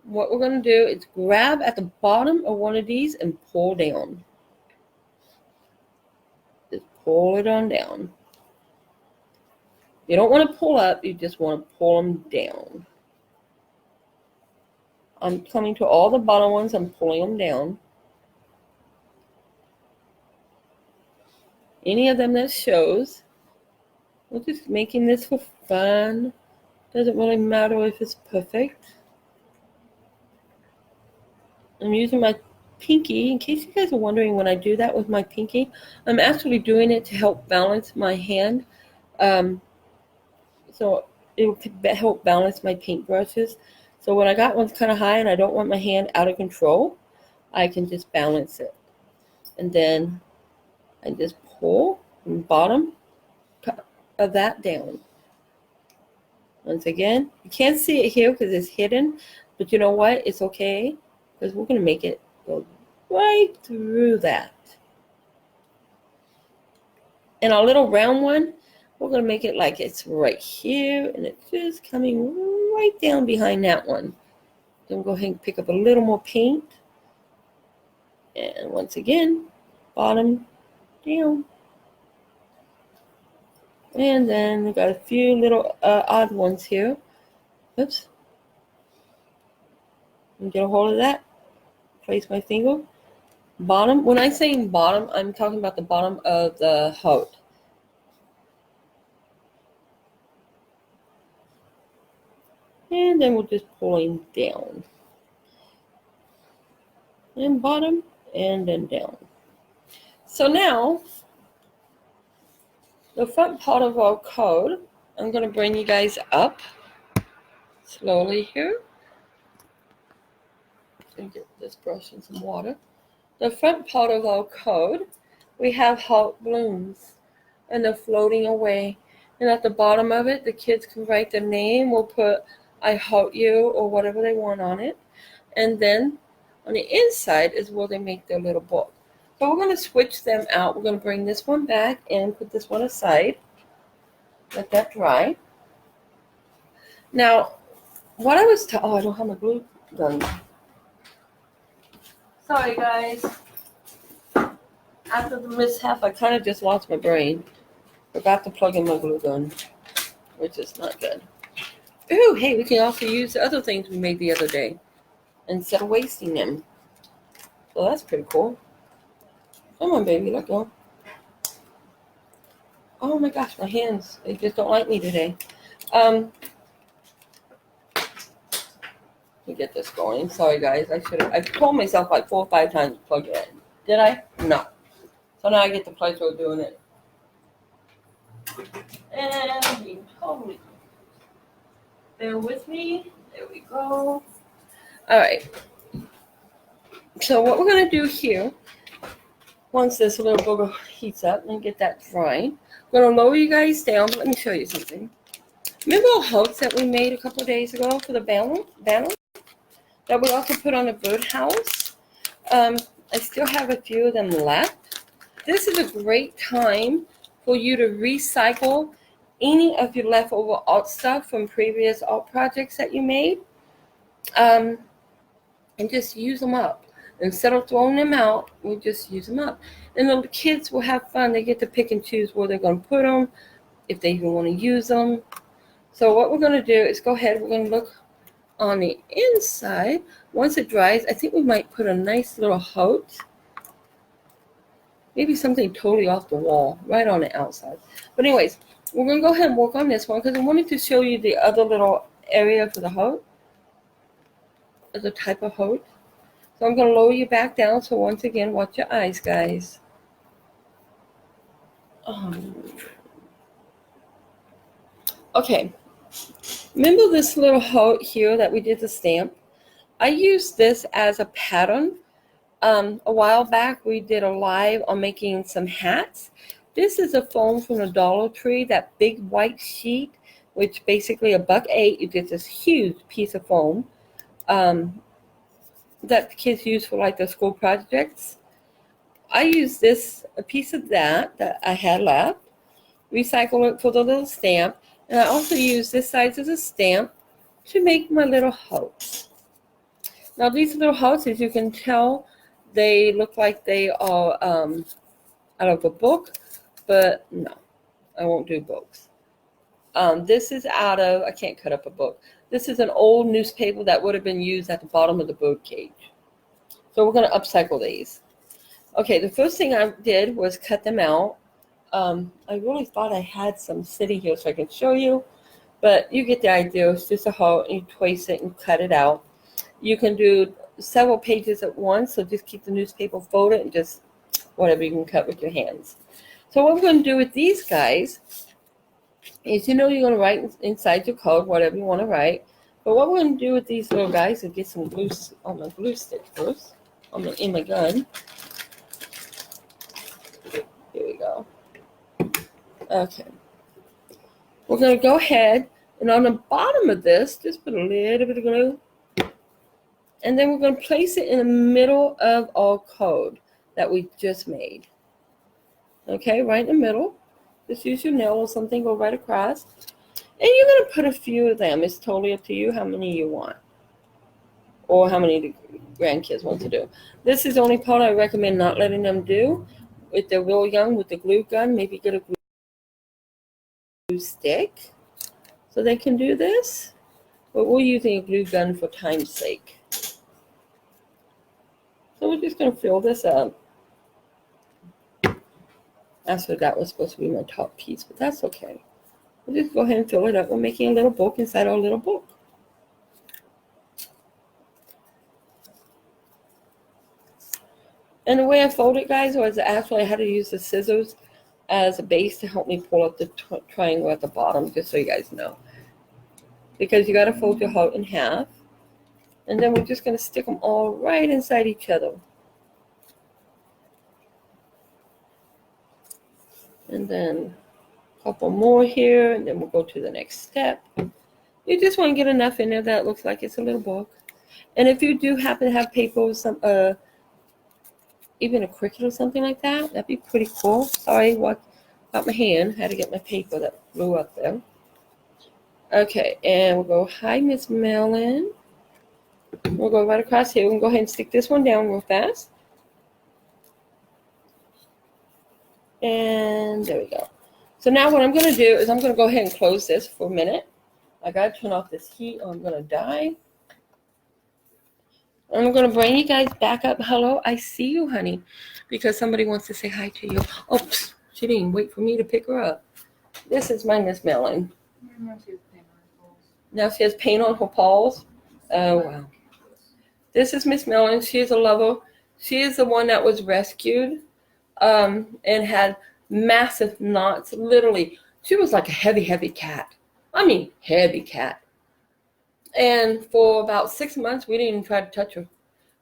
what we're going to do is grab at the bottom of one of these and pull down. Just pull it on down. You don't want to pull up, you just want to pull them down. I'm coming to all the bottom ones, I'm pulling them down. Any of them that shows. We're just making this for fun. Doesn't really matter if it's perfect. I'm using my pinky. In case you guys are wondering when I do that with my pinky, I'm actually doing it to help balance my hand. So it will help balance my paintbrushes. So when I got one kind of high and I don't want my hand out of control, I can just balance it. And then I just pull from the bottom of that down. Once again, you can't see it here because it's hidden, but you know what? It's okay because we're going to make it go right through that. And our little round one, we're going to make it like it's right here, and it's just coming right down behind that one. Then go ahead and pick up a little more paint. And once again, bottom down. And then we got a few little odd ones here. Oops. And get a hold of that. Place my finger. Bottom. When I say bottom, I'm talking about the bottom of the heart. And then we're just pulling down. And bottom, and then down. So now, the front part of our code, I'm going to bring you guys up slowly here. And get this brush and some water. The front part of our code, we have heart blooms, and they're floating away. And at the bottom of it, the kids can write their name. We'll put "I heart you" or whatever they want on it. And then on the inside is where they make their little book. So we're going to switch them out. We're going to bring this one back and put this one aside. Let that dry. Now, what I was I don't have my glue gun. Sorry, guys. After the mishap, I kind of just lost my brain. Forgot to plug in my glue gun, which is not good. Ooh, hey, we can also use the other things we made the other day instead of wasting them. So that's pretty cool. Come on, baby, let go. Oh my gosh, my hands, they just don't like me today. Let me get this going. Sorry, guys. I told myself like 4 or 5 times to plug it in. Did I? No. So now I get the pleasure of doing it. And we totally. Bear with me. There we go. All right. So what we're going to do here, once this little booger heats up and get that drying, I'm going to lower you guys down. But let me show you something. Remember our hearts that we made a couple of days ago for the banner? That we also put on the birdhouse? I still have a few of them left. This is a great time for you to recycle any of your leftover art stuff from previous art projects that you made, and just use them up. Instead of throwing them out, we just use them up. And the kids will have fun. They get to pick and choose where they're going to put them, if they even want to use them. So what we're going to do is go ahead. We're going to look on the inside. Once it dries, I think we might put a nice little heart. Maybe something totally off the wall, right on the outside. But anyways, we're going to go ahead and work on this one because I wanted to show you the other little area for the heart, as a type of heart. So I'm going to lower you back down. So once again, watch your eyes, guys. Okay. Remember this little heart here that we did the stamp? I used this as a pattern. A while back, we did a live on making some hats. This is a foam from the Dollar Tree, that big white sheet, which basically $1.08. You get this huge piece of foam that the kids use for like their school projects. I used a piece of that I had left, recycle it for the little stamp, and I also used this size as a stamp to make my little hearts. Now these little hearts, as you can tell, they look like they are out of a book, but no, I won't do books. This is out of, I can't cut up a book. This is an old newspaper that would have been used at the bottom of the bird cage. So we're going to upcycle these. Okay, the first thing I did was cut them out. I really thought I had some sitting here so I can show you, but you get the idea. It's just a heart, and you twist it and cut it out. You can do several pages at once, so just keep the newspaper folded and just whatever you can cut with your hands. So what we're going to do with these guys is, you're going to write inside your code whatever you want to write. But what we're going to do with these little guys is get some glue on my glue stick first, in my gun. Here we go. Okay. We're going to go ahead and on the bottom of this, just put a little bit of glue. And then we're going to place it in the middle of our code that we just made. Okay, right in the middle. Just use your nail or something, go right across. And you're going to put a few of them. It's totally up to you how many you want. Or how many the grandkids want to do. This is the only part I recommend not letting them do. If they're real young with the glue gun, maybe get a glue stick so they can do this. But we're using a glue gun for time's sake. So we're just going to fill this up. Actually, that was supposed to be my top piece, but that's okay. We'll just go ahead and fill it up. We're making a little book inside our little book. And the way I fold it, guys, was actually I had to use the scissors as a base to help me pull up the triangle at the bottom, just so you guys know. Because you got to fold your heart in half. And then we're just going to stick them all right inside each other. And then a couple more here, and then we'll go to the next step. You just want to get enough in there that it looks like it's a little book. And if you do happen to have paper or some, even a Cricut or something like that, that'd be pretty cool. Sorry, what got my hand. I had to get my paper that blew up there. Okay, and we'll go, hi, Miss Mellon. We'll go right across here. We'll go ahead and stick this one down real fast. And there we go. So now what I'm going to do is I'm going to go ahead and close this for a minute. I got to turn off this heat or I'm going to die. I'm going to bring you guys back up. Hello, I see you, honey, because somebody wants to say hi to you. Oh, psst, she didn't wait for me to pick her up. This is my Miss Mellon. Now she has paint on her paws. Oh, wow. This is Miss Mellon. She is a lover. She is the one that was rescued and had massive knots. Literally, she was like a heavy, heavy cat. I mean, heavy cat. And for about 6 months, we didn't even try to touch her.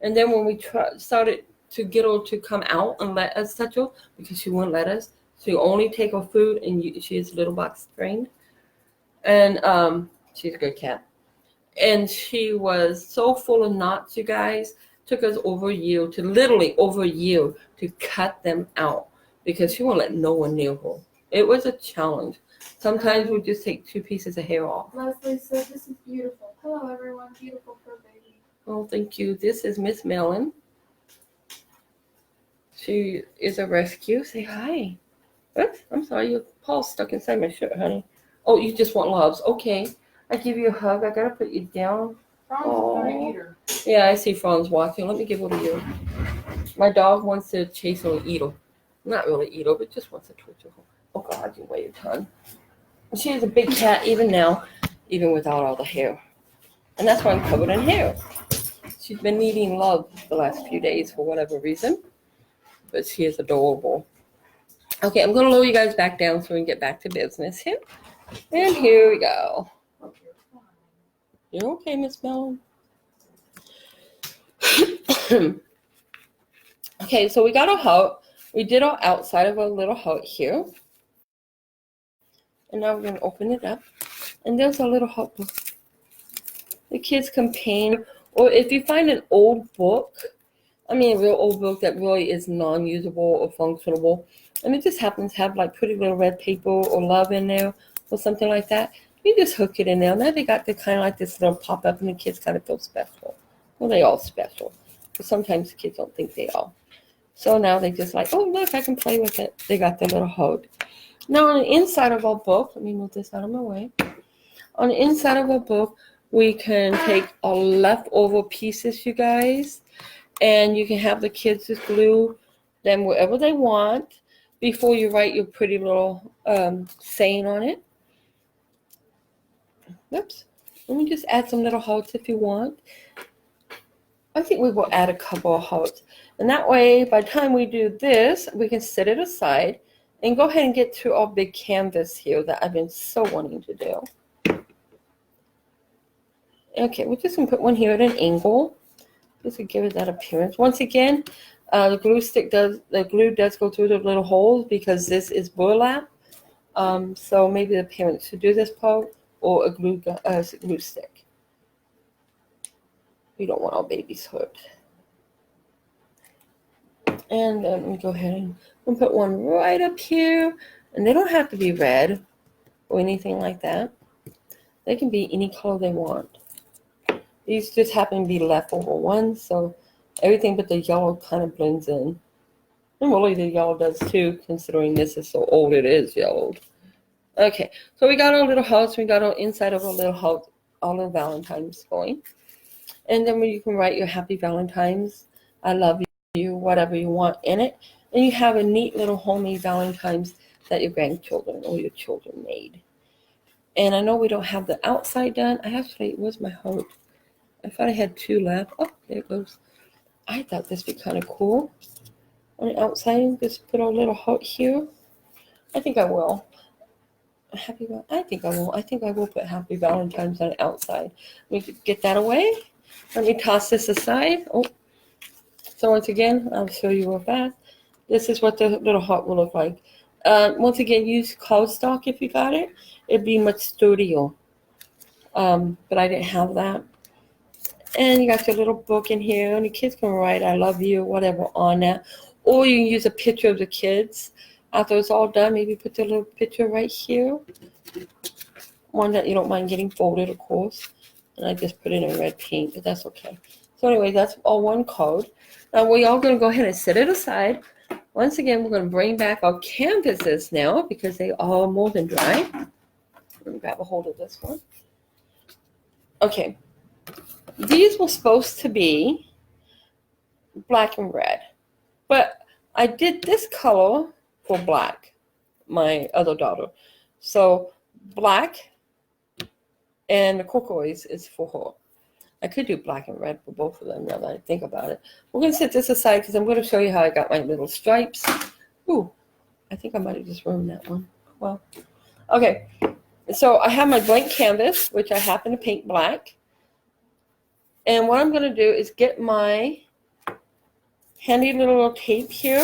And then when we started to get her to come out and let us touch her, because she wouldn't let us, she only take her food, and she is little box trained. And she's a good cat. And she was so full of knots, you guys. Took us literally over a year to cut them out because she won't let no one near her. It was a challenge. Sometimes we just take 2 pieces of hair off. Leslie said this is beautiful. Hello, everyone. Beautiful fur baby. Oh, thank you. This is Miss Mellon. She is a rescue. Say hi. Oops, I'm sorry. Your paw's stuck inside my shirt, honey. Oh, you just want loves. Okay. I give you a hug. I got to put you down. Oh. Yeah, I see Franz walking. Let me give her to you. My dog wants to chase her and eat her. Not really eat her, but just wants to torture her. Oh, God, you weigh a ton. She is a big cat even now, even without all the hair. And that's why I'm covered in hair. She's been needing love the last few days for whatever reason. But she is adorable. Okay, I'm going to lower you guys back down so we can get back to business here. And here we go. You're okay, Miss Mellon. Okay, so we got a heart. We did our outside of a little heart here. And now we're going to open it up. And there's a little heart book. The kids can paint. Or if you find an old book, I mean a real old book that really is non-usable or functionable, and it just happens to have like pretty little red paper or love in there or something like that, you just hook it in there. Now they got the kind of like this little pop up and the kids kind of feel special. Well, they all special. But sometimes the kids don't think they are. So now they just like, oh, look, I can play with it. They got their little heart. Now on the inside of our book, let me move this out of my way. On the inside of our book, we can take our leftover pieces, you guys, and you can have the kids just glue them wherever they want before you write your pretty little saying on it. Oops. Let me just add some little hearts if you want. I think we will add a couple of hearts. And that way, by the time we do this, we can set it aside and go ahead and get to our big canvas here that I've been so wanting to do. Okay, we're just going to put one here at an angle, just to give it that appearance. Once again, the glue does go through the little holes because this is burlap. So maybe the parents should do this part or a glue stick. We don't want our babies hurt. And let me go ahead and we'll put one right up here. And they don't have to be red or anything like that. They can be any color they want. These just happen to be leftover ones, so everything but the yellow kind of blends in. And really the yellow does too, considering this is so old it is yellowed. Okay, so we got our little hearts, we got our inside of our little heart, all the Valentines going. And then you can write your happy Valentines, I love you, whatever you want in it. And you have a neat little homemade Valentines that your grandchildren or your children made. And I know we don't have the outside done. Where's my heart? I thought I had two left. Oh, there it goes. I thought this would be kind of cool. On the outside, just put a little heart here. I think I will. I think I will. I think I will put Happy Valentine's on the outside. Let me get that away. Let me toss this aside. Oh. So once again, I'll show you real fast. This is what the little heart will look like. Once again, use cardstock if you got it. It'd be much sturdier. But I didn't have that. And you got your little book in here, and the kids can write I love you, whatever on that. Or you can use a picture of the kids. After it's all done, maybe put the little picture right here. One that you don't mind getting folded, of course. And I just put it in red paint, but that's okay. So anyway, that's all one card. Now we're all going to go ahead and set it aside. Once again, we're going to bring back our canvases now because they are more than dry. Let me grab a hold of this one. Okay. These were supposed to be black and red, but I did this color for black, my other daughter. So black and the turquoise is for her. I could do black and red for both of them now that I think about it. We're going to set this aside because I'm going to show you how I got my little stripes. Ooh, I think I might have just ruined that one. Well, okay. So I have my blank canvas, which I happen to paint black. And what I'm going to do is get my handy little tape here.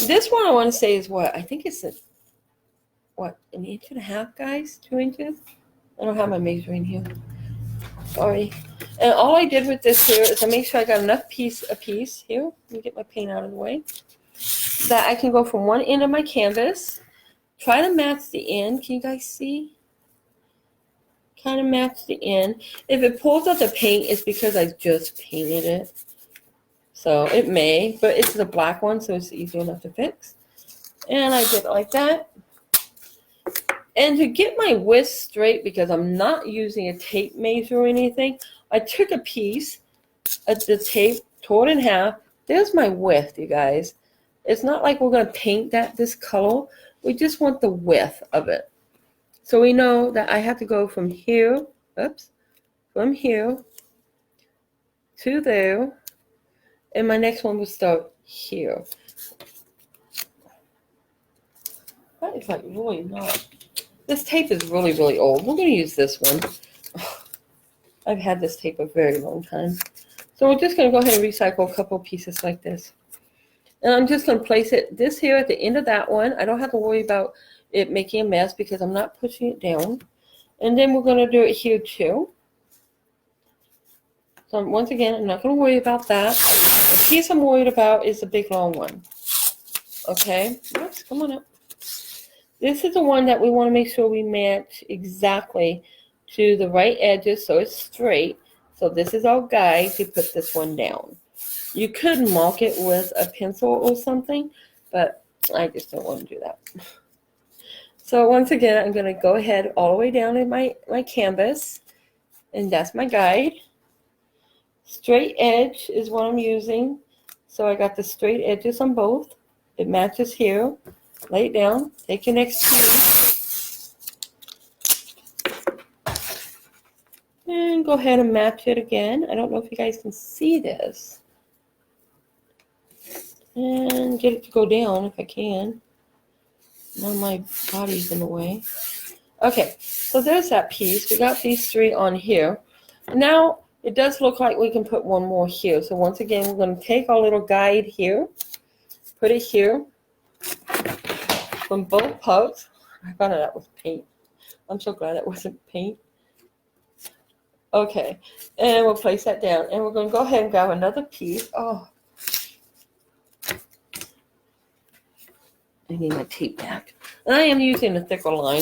This one I want to say is what? I think it's an 1.5 inches, guys? 2 inches? I don't have my measuring here. Sorry. And all I did with this here is I make sure I got enough a piece here. Let me get my paint out of the way. That I can go from one end of my canvas. Try to match the end. Can you guys see? Kind of match the end. If it pulls out the paint, it's because I just painted it. So it may, but it's the black one, so it's easy enough to fix. And I did it like that. And to get my width straight, because I'm not using a tape measure or anything, I took a piece of the tape, tore it in half. There's my width, you guys. It's not like we're going to paint this color. We just want the width of it. So we know that I have to go from here, from here to there, and my next one will start here. That is like really not. This tape is really, really old. We're going to use this one. I've had this tape a very long time. So we're just going to go ahead and recycle a couple of pieces like this. And I'm just going to place this here at the end of that one. I don't have to worry about it making a mess because I'm not pushing it down. And then we're going to do it here too. So once again, I'm not going to worry about that. The piece I'm worried about is the big long one. Okay, oops, come on up. This is the one that we want to make sure we match exactly to the right edges so it's straight. So this is our guide to put this one down. You could mark it with a pencil or something, but I just don't want to do that. So once again, I'm going to go ahead all the way down in my canvas, and that's my guide. Straight edge is what I'm using. So I got the straight edges on both. It matches here. Lay it down. Take your next piece. And go ahead and match it again. I don't know if you guys can see this. And get it to go down if I can. Now my body's in the way. Okay, so there's that piece. We got these three on here. Now it does look like we can put one more here. So once again, we're going to take our little guide here, put it here from both parts. I found out that was paint. I'm so glad that wasn't paint. Okay, and we'll place that down. And we're going to go ahead and grab another piece. Oh, I need my tape back. And I am using a thicker line.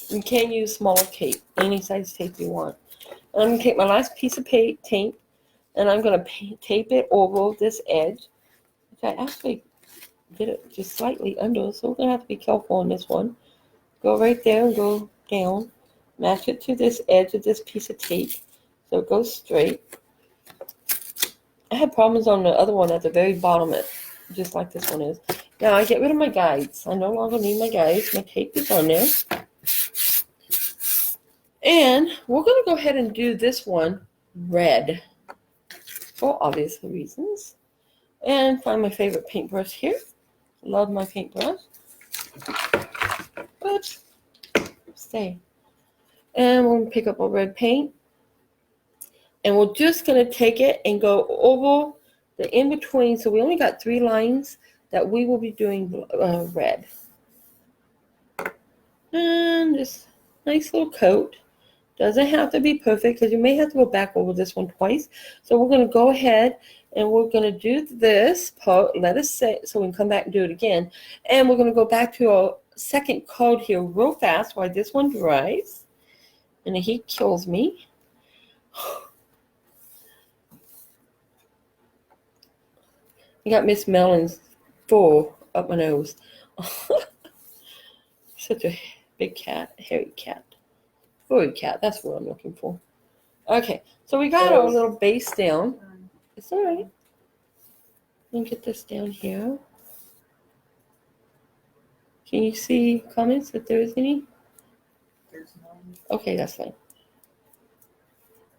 You can use smaller tape, any size tape you want. And I'm going to take my last piece of tape, and I'm going to tape it over this edge, which I actually did it just slightly under, so we're going to have to be careful on this one. Go right there and go down. Match it to this edge of this piece of tape so it goes straight. I had problems on the other one at the very bottom, just like this one is. Now I get rid of my guides. I no longer need my guides. My tape is on there. And we're going to go ahead and do this one red for obvious reasons. And find my favorite paintbrush here. Love my paintbrush. Oops. Stay. And we're going to pick up our red paint. And we're just going to take it and go over the in-between. So we only got 3 lines that we will be doing red. And this nice little coat. Doesn't have to be perfect because you may have to go back over this one twice. So we're going to go ahead and we're going to do this part. Let us say so we can come back and do it again. And we're going to go back to our second coat here real fast while this one dries. And the heat kills me. I got Miss Mellon's fur up my nose. Such a big cat, hairy cat. Furry cat, that's what I'm looking for. Okay, so we got our little base down. It's all right. Let me get this down here. Can you see comments if there is any? There's none. Okay, that's fine.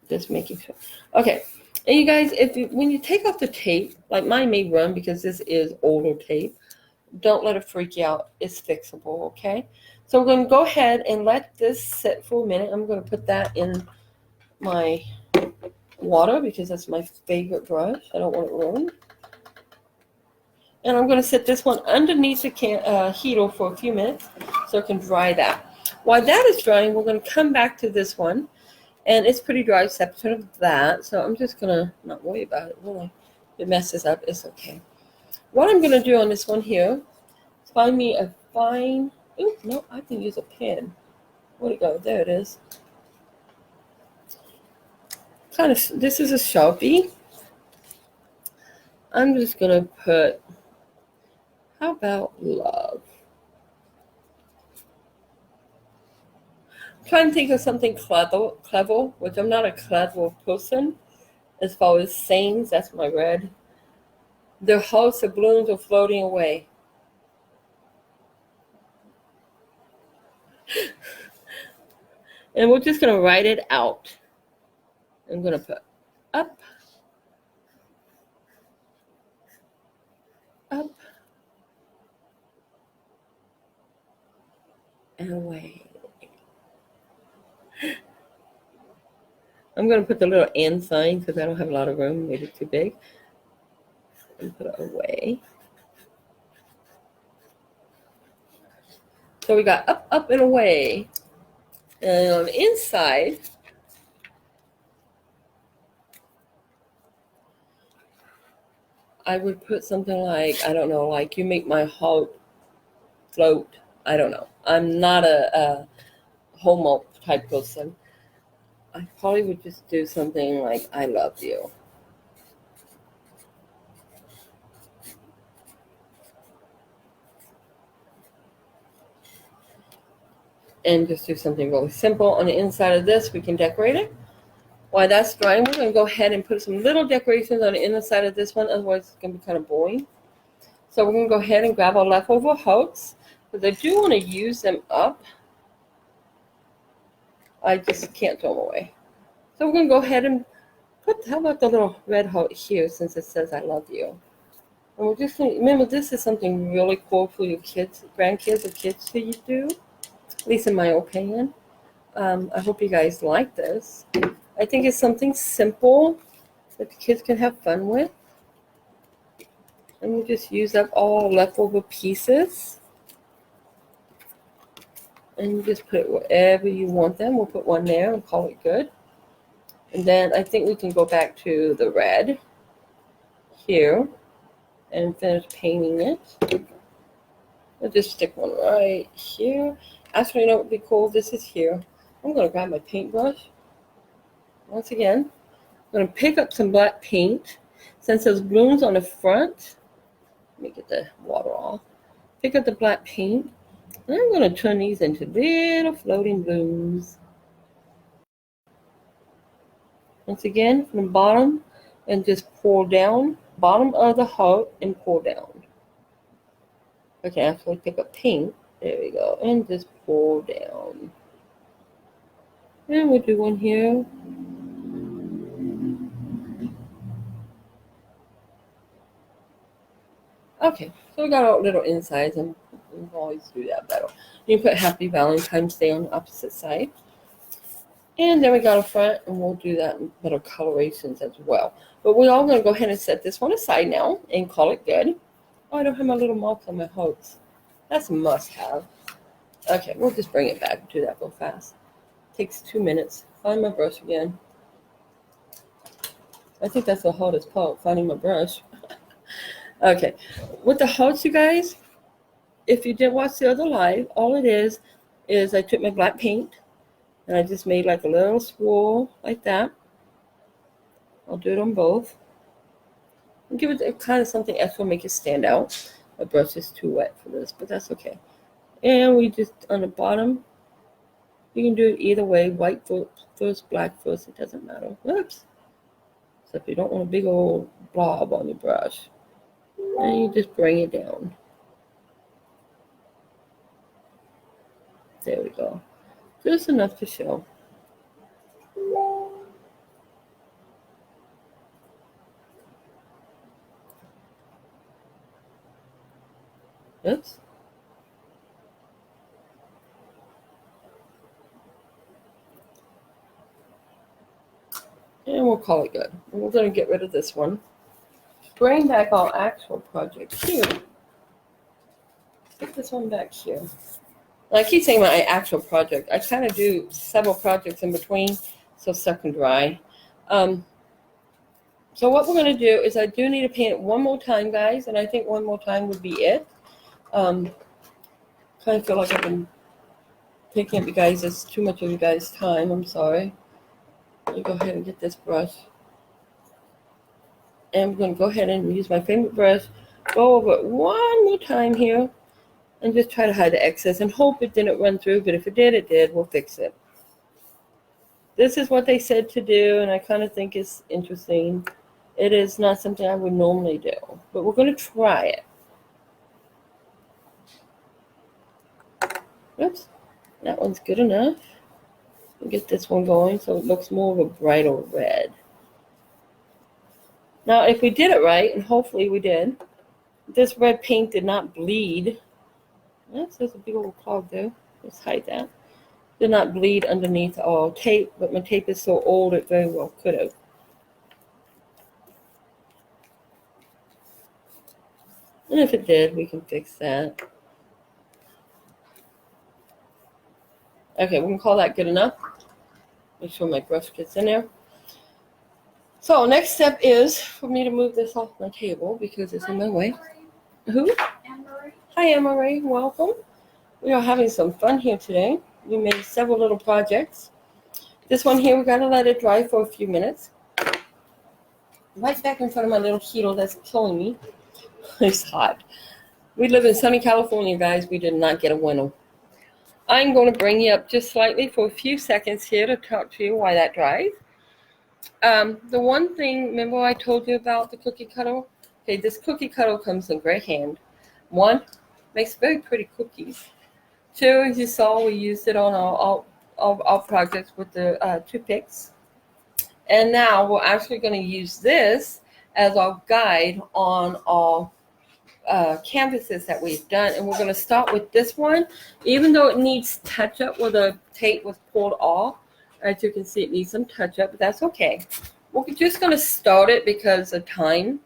Just making sure. Okay, and you guys, when you take off the tape, like mine may run because this is older tape, don't let it freak you out. It's fixable, okay? So we're going to go ahead and let this sit for a minute. I'm going to put that in my water because that's my favorite brush. I don't want it ruined. And I'm going to set this one underneath the heater for a few minutes so it can dry that. While that is drying, we're going to come back to this one. And it's pretty dry except for that. So I'm just going to not worry about it, really. If it messes up, it's okay. What I'm going to do on this one here is find me a fine... Oh, no, I can use a pen. Where'd it go? There it is. This is a Sharpie. I'm just going to put, how about love? I'm trying to think of something clever, which I'm not a clever person. As far as sayings, that's my red. Their hearts of balloons are floating away. And we're just going to write it out. I'm going to put up, up, and away. I'm going to put the little and sign because I don't have a lot of room. Made it too big. And put it away. So we got up, up, and away. And on the inside, I would put something like, I don't know, like you make my heart float. I don't know. I'm not a homo type person. I probably would just do something like I love you. And just do something really simple. On the inside of this, we can decorate it. While that's drying, we're going to go ahead and put some little decorations on the inside of this one. Otherwise, it's going to be kind of boring. So we're going to go ahead and grab our leftover hearts. Because I do want to use them up. I just can't throw them away. So we're going to go ahead and put, how about the little red heart here since it says I love you. And we're just going to, remember, this is something really cool for your kids, grandkids or kids to do. At least in my opinion. I hope you guys like this. I think it's something simple that the kids can have fun with. And we'll just use up all leftover pieces. And you just put it wherever you want them. We'll put one there and call it good. And then I think we can go back to the red here and finish painting it. I'll just stick one right here. Actually, you know what would be cool? This is here. I'm going to grab my paintbrush. Once again, I'm going to pick up some black paint. Since there's blooms on the front, let me get the water off. Pick up the black paint. And I'm going to turn these into little floating blooms. Once again, from the bottom, and just pour down. Bottom of the heart and pour down. I can actually pick up paint. There we go. And just pour down. And we'll do one here. Okay, so we got our little insides, and we can always do that better. You can put Happy Valentine's Day on the opposite side. And then we got a front, and we'll do that in better colorations as well. But we're all going to go ahead and set this one aside now and call it good. Oh, I don't have my little marks on my hearts. That's a must-have. Okay, we'll just bring it back and do that real fast. Takes 2 minutes. Find my brush again. I think that's the hardest part, finding my brush. Okay, with the hearts, you guys, if you did watch the other live, all it is I took my black paint and I just made like a little swirl like that. I'll do it on both. And give it kind of something extra, make it stand out. My brush is too wet for this, but that's okay. And we just, on the bottom, you can do it either way, white first, black first, it doesn't matter. Whoops. Except you don't want a big old blob on your brush. And you just bring it down. There we go. Just enough to show. Oops. And we'll call it good. And we're going to get rid of this one. Bring back our actual project here. Put this one back here. And I keep saying my actual project. I kind of do several projects in between, so stuff can dry. So what we're going to do is I do need to paint it one more time, guys, and I think one more time would be it. Kind of feel like I've been taking up you guys. It's too much of you guys' time. I'm sorry. Let me go ahead and get this brush. And I'm going to go ahead and use my favorite brush. Go over it one more time here. And just try to hide the excess and hope it didn't run through. But if it did, it did. We'll fix it. This is what they said to do. And I kind of think it's interesting. It is not something I would normally do. But we're going to try it. Oops. That one's good enough. We'll get this one going so it looks more of a brighter red. Now, if we did it right, and hopefully we did, this red paint did not bleed. Yes, there's a big old clog there. Let's hide that. Did not bleed underneath our tape, but my tape is so old it very well could have. And if it did, we can fix that. Okay, we can call that good enough. Make sure my brush gets in there. So next step is for me to move this off my table because it's in my way. Who? Anne-Marie. Hi, Anne-Marie. Welcome. We are having some fun here today. We made several little projects. This one here, we gotta let it dry for a few minutes. Right back in front of my little heater that's killing me. It's hot. We live in sunny California, guys. We did not get a winter. I'm going to bring you up just slightly for a few seconds here to talk to you while that dries. The one thing, remember I told you about the cookie cutter? Okay, this cookie cutter comes in great hand. One, makes very pretty cookies. Two, as you saw, we used it on our projects with the toothpicks. And now we're actually going to use this as our guide on our canvases that we've done. And we're going to start with this one. Even though it needs touch up where the tape was pulled off, as you can see, it needs some touch up, but that's okay. We're just going to start it because of time.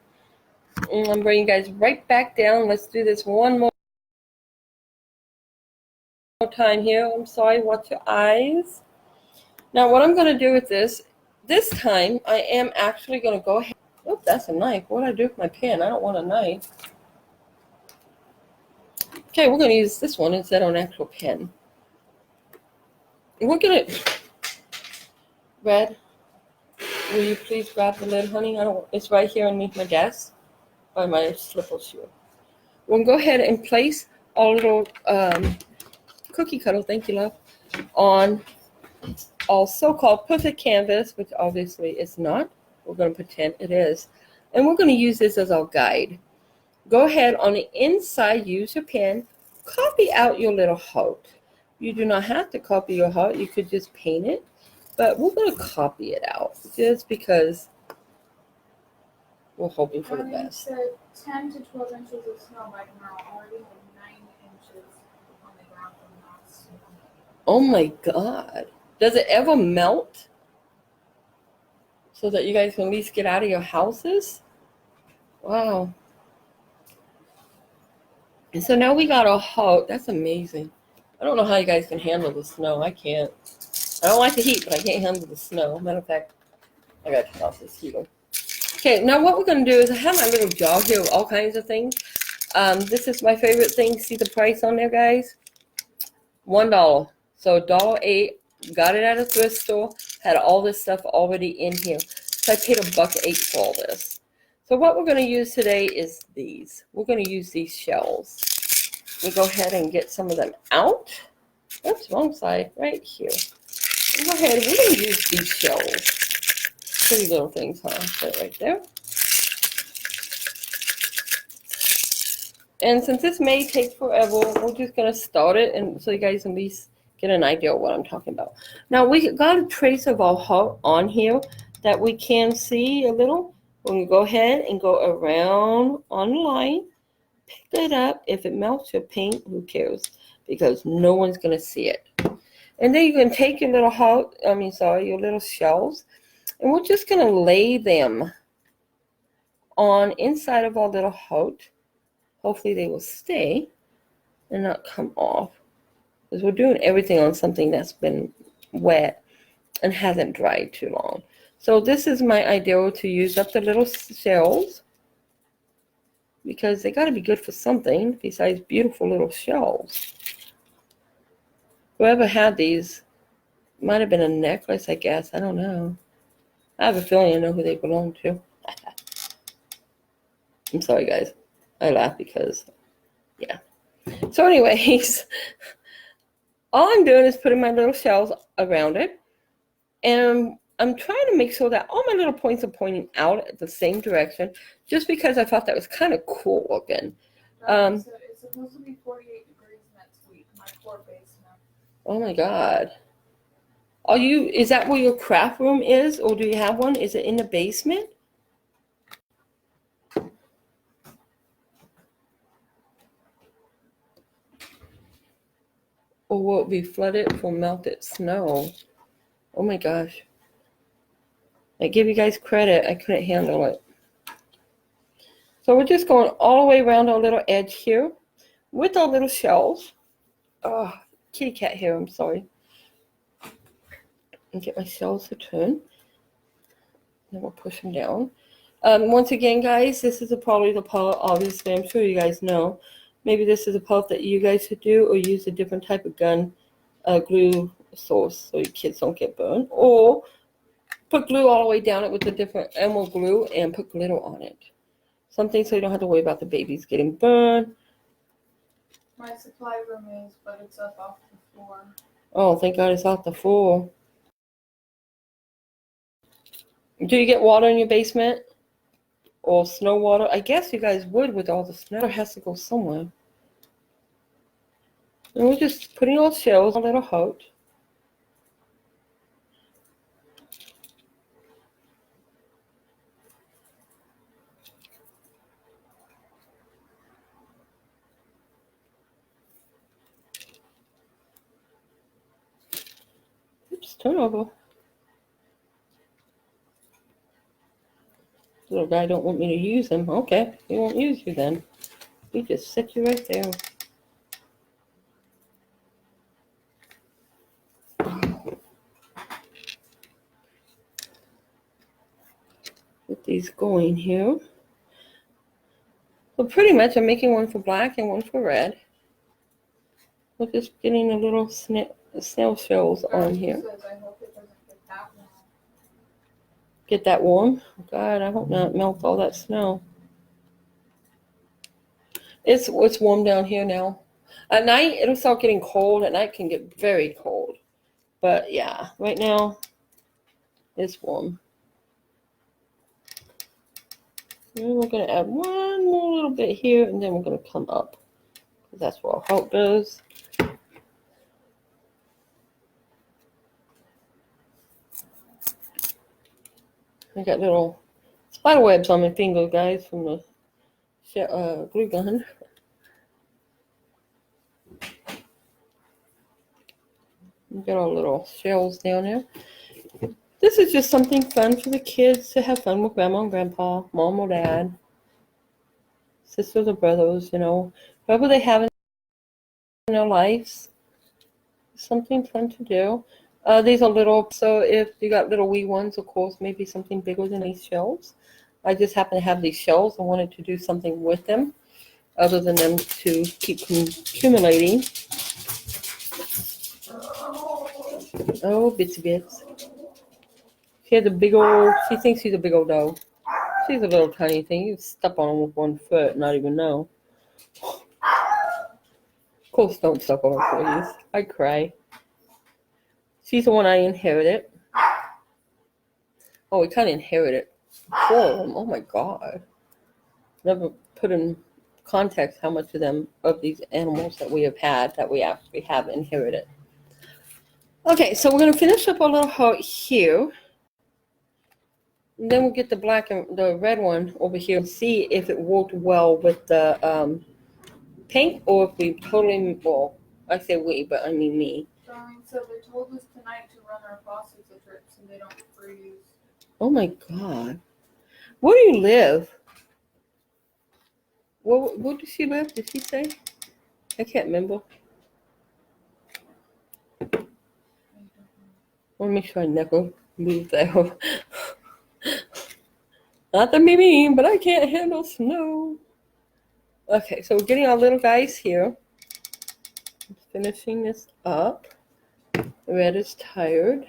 And I'm bringing you guys right back down. Let's do this one more time here. I'm sorry, watch your eyes. Now what I'm going to do with this time, I am actually going to go ahead. Oh, that's a knife. What do I do with my pen? I don't want a knife. Okay, we're going to use this one instead of an actual pen. We're going to... Red, will you please grab the lid, honey? It's right here underneath my desk by my slipper shoe. We'll go ahead and place our little cookie cutter, thank you, love, on our so-called perfect canvas, which obviously is not. We're going to pretend it is. And we're going to use this as our guide. Go ahead on the inside, use your pen, copy out your little heart. You do not have to copy your heart. You could just paint it. But we're going to copy it out just because we're hoping for the best. Said 10 to 12 inches of snow by tomorrow. Already have 9 inches on the ground from last snow. Oh my God. Does it ever melt? So that you guys can at least get out of your houses? Wow. And so now we got a heart. That's amazing. I don't know how you guys can handle the snow. I can't. I don't like the heat, but I can't handle the snow. Matter of fact, I got to turn off this heater. Okay, now what we're going to do is I have my little jar here with all kinds of things. This is my favorite thing. See the price on there, guys? $1. So $1.08. Got it at a thrift store. Had all this stuff already in here. So I paid $1.08 for all this. So what we're going to use today is these. We're going to use these shells. We'll go ahead and get some of them out. Oops, wrong side. Right here. Go ahead, we're going to use these shells. Pretty little things, huh? Put it right there. And since this may take forever, we're just going to start it, and so you guys at least get an idea of what I'm talking about. Now, we got a trace of our heart on here that we can see a little. We're going to go ahead and go around on the line. Pick it up. If it melts your paint, who cares? Because no one's going to see it. And then you can take your little your little shells, and we're just going to lay them on inside of our little heart. Hopefully they will stay and not come off, because we're doing everything on something that's been wet and hasn't dried too long. So this is my idea to use up the little shells, because they got to be good for something besides beautiful little shells. Whoever had these, might have been a necklace, I guess. I don't know. I have a feeling I know who they belong to. I'm sorry, guys. I laugh because, yeah. So anyways, all I'm doing is putting my little shells around it. And I'm trying to make sure that all my little points are pointing out at the same direction, just because I thought that was kind of cool looking. So it's supposed to be 48 degrees next week, my poor basement. Oh my God. Is that where your craft room is, or do you have one? Is it in the basement? Or will it be flooded from melted snow? Oh my gosh. I give you guys credit. I couldn't handle it. So we're just going all the way around our little edge here with our little shells. Oh, kitty cat here, I'm sorry. And get my shells to turn. Then we'll push them down. Once again, guys, this is probably the part, obviously, I'm sure you guys know. Maybe this is a part that you guys should do, or use a different type of glue source so your kids don't get burned, or put glue all the way down it with a different emerald glue and put glitter on it. Something so you don't have to worry about the babies getting burned. My supply room is, but it's up off the floor. Oh, thank God it's off the floor. Do you get water in your basement? Or snow water? I guess you guys would with all the snow. It has to go somewhere. And we're just putting all shells on a little hut. Oops, turn over. Little guy don't want me to use him. Okay, he won't use you then. He just set you right there. Get these going here. So pretty much I'm making one for black and one for red. We're just getting the little snail shells on here. Says, I hope it doesn't get that warm. Get that warm? God, I hope not melt all that snow. It's warm down here now. At night, it'll start getting cold. At night, it can get very cold. But yeah, right now, it's warm. And we're going to add one more little bit here, and then we're going to come up. Because that's where our heart goes. I got little spider webs on my finger, guys, from the glue gun. We got our little shells down there. This is just something fun for the kids to have fun with grandma and grandpa, mom or dad, sisters or brothers, whoever they have in their lives. Something fun to do. These are little, so if you got little wee ones, of course, maybe something bigger than these shells. I just happen to have these shells. I wanted to do something with them other than them to keep accumulating. Oh, bitsy bits. She has a big old, she thinks she's a big old dog. She's a little tiny thing. You step on her with one foot and not even know. Of course, don't step on her, please. I cry. She's the one I inherited. Oh, we kind of inherited 4 of them. Oh my God. Never put in context how much of these animals that we have had that we actually have inherited. Okay, so we're going to finish up our little heart here. And then we'll get the black and the red one over here and see if it worked well with the paint or if we totally, well, I say we, but I mean me. Darling said they told us tonight to run our faucets a drip so they don't freeze. Oh my God. Where do you live? Where does she live? Did she say? I can't remember. I want to make sure I never move there. Not to be mean, but I can't handle snow. Okay, so we're getting our little guys here. Finishing this up. The red is tired.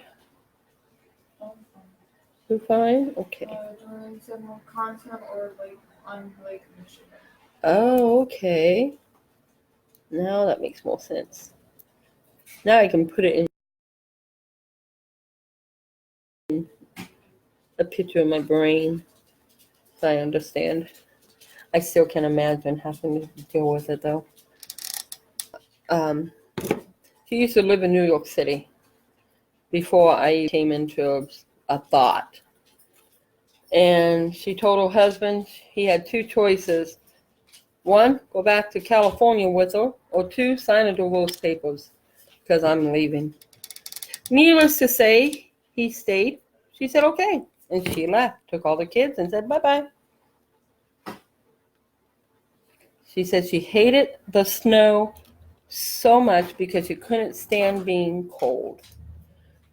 You fine? Okay. Darling said more content or like on Lake Michigan. Oh, okay. Now that makes more sense. Now I can put it in a picture in my brain so I understand. I still can't imagine having to deal with it though. She used to live in New York City before I came into a thought. And she told her husband he had 2 choices. 1, go back to California with her, or 2, sign a divorce papers because I'm leaving. Needless to say, he stayed. She said, okay. And she left, took all the kids and said, bye-bye. She said she hated the snow so much because she couldn't stand being cold.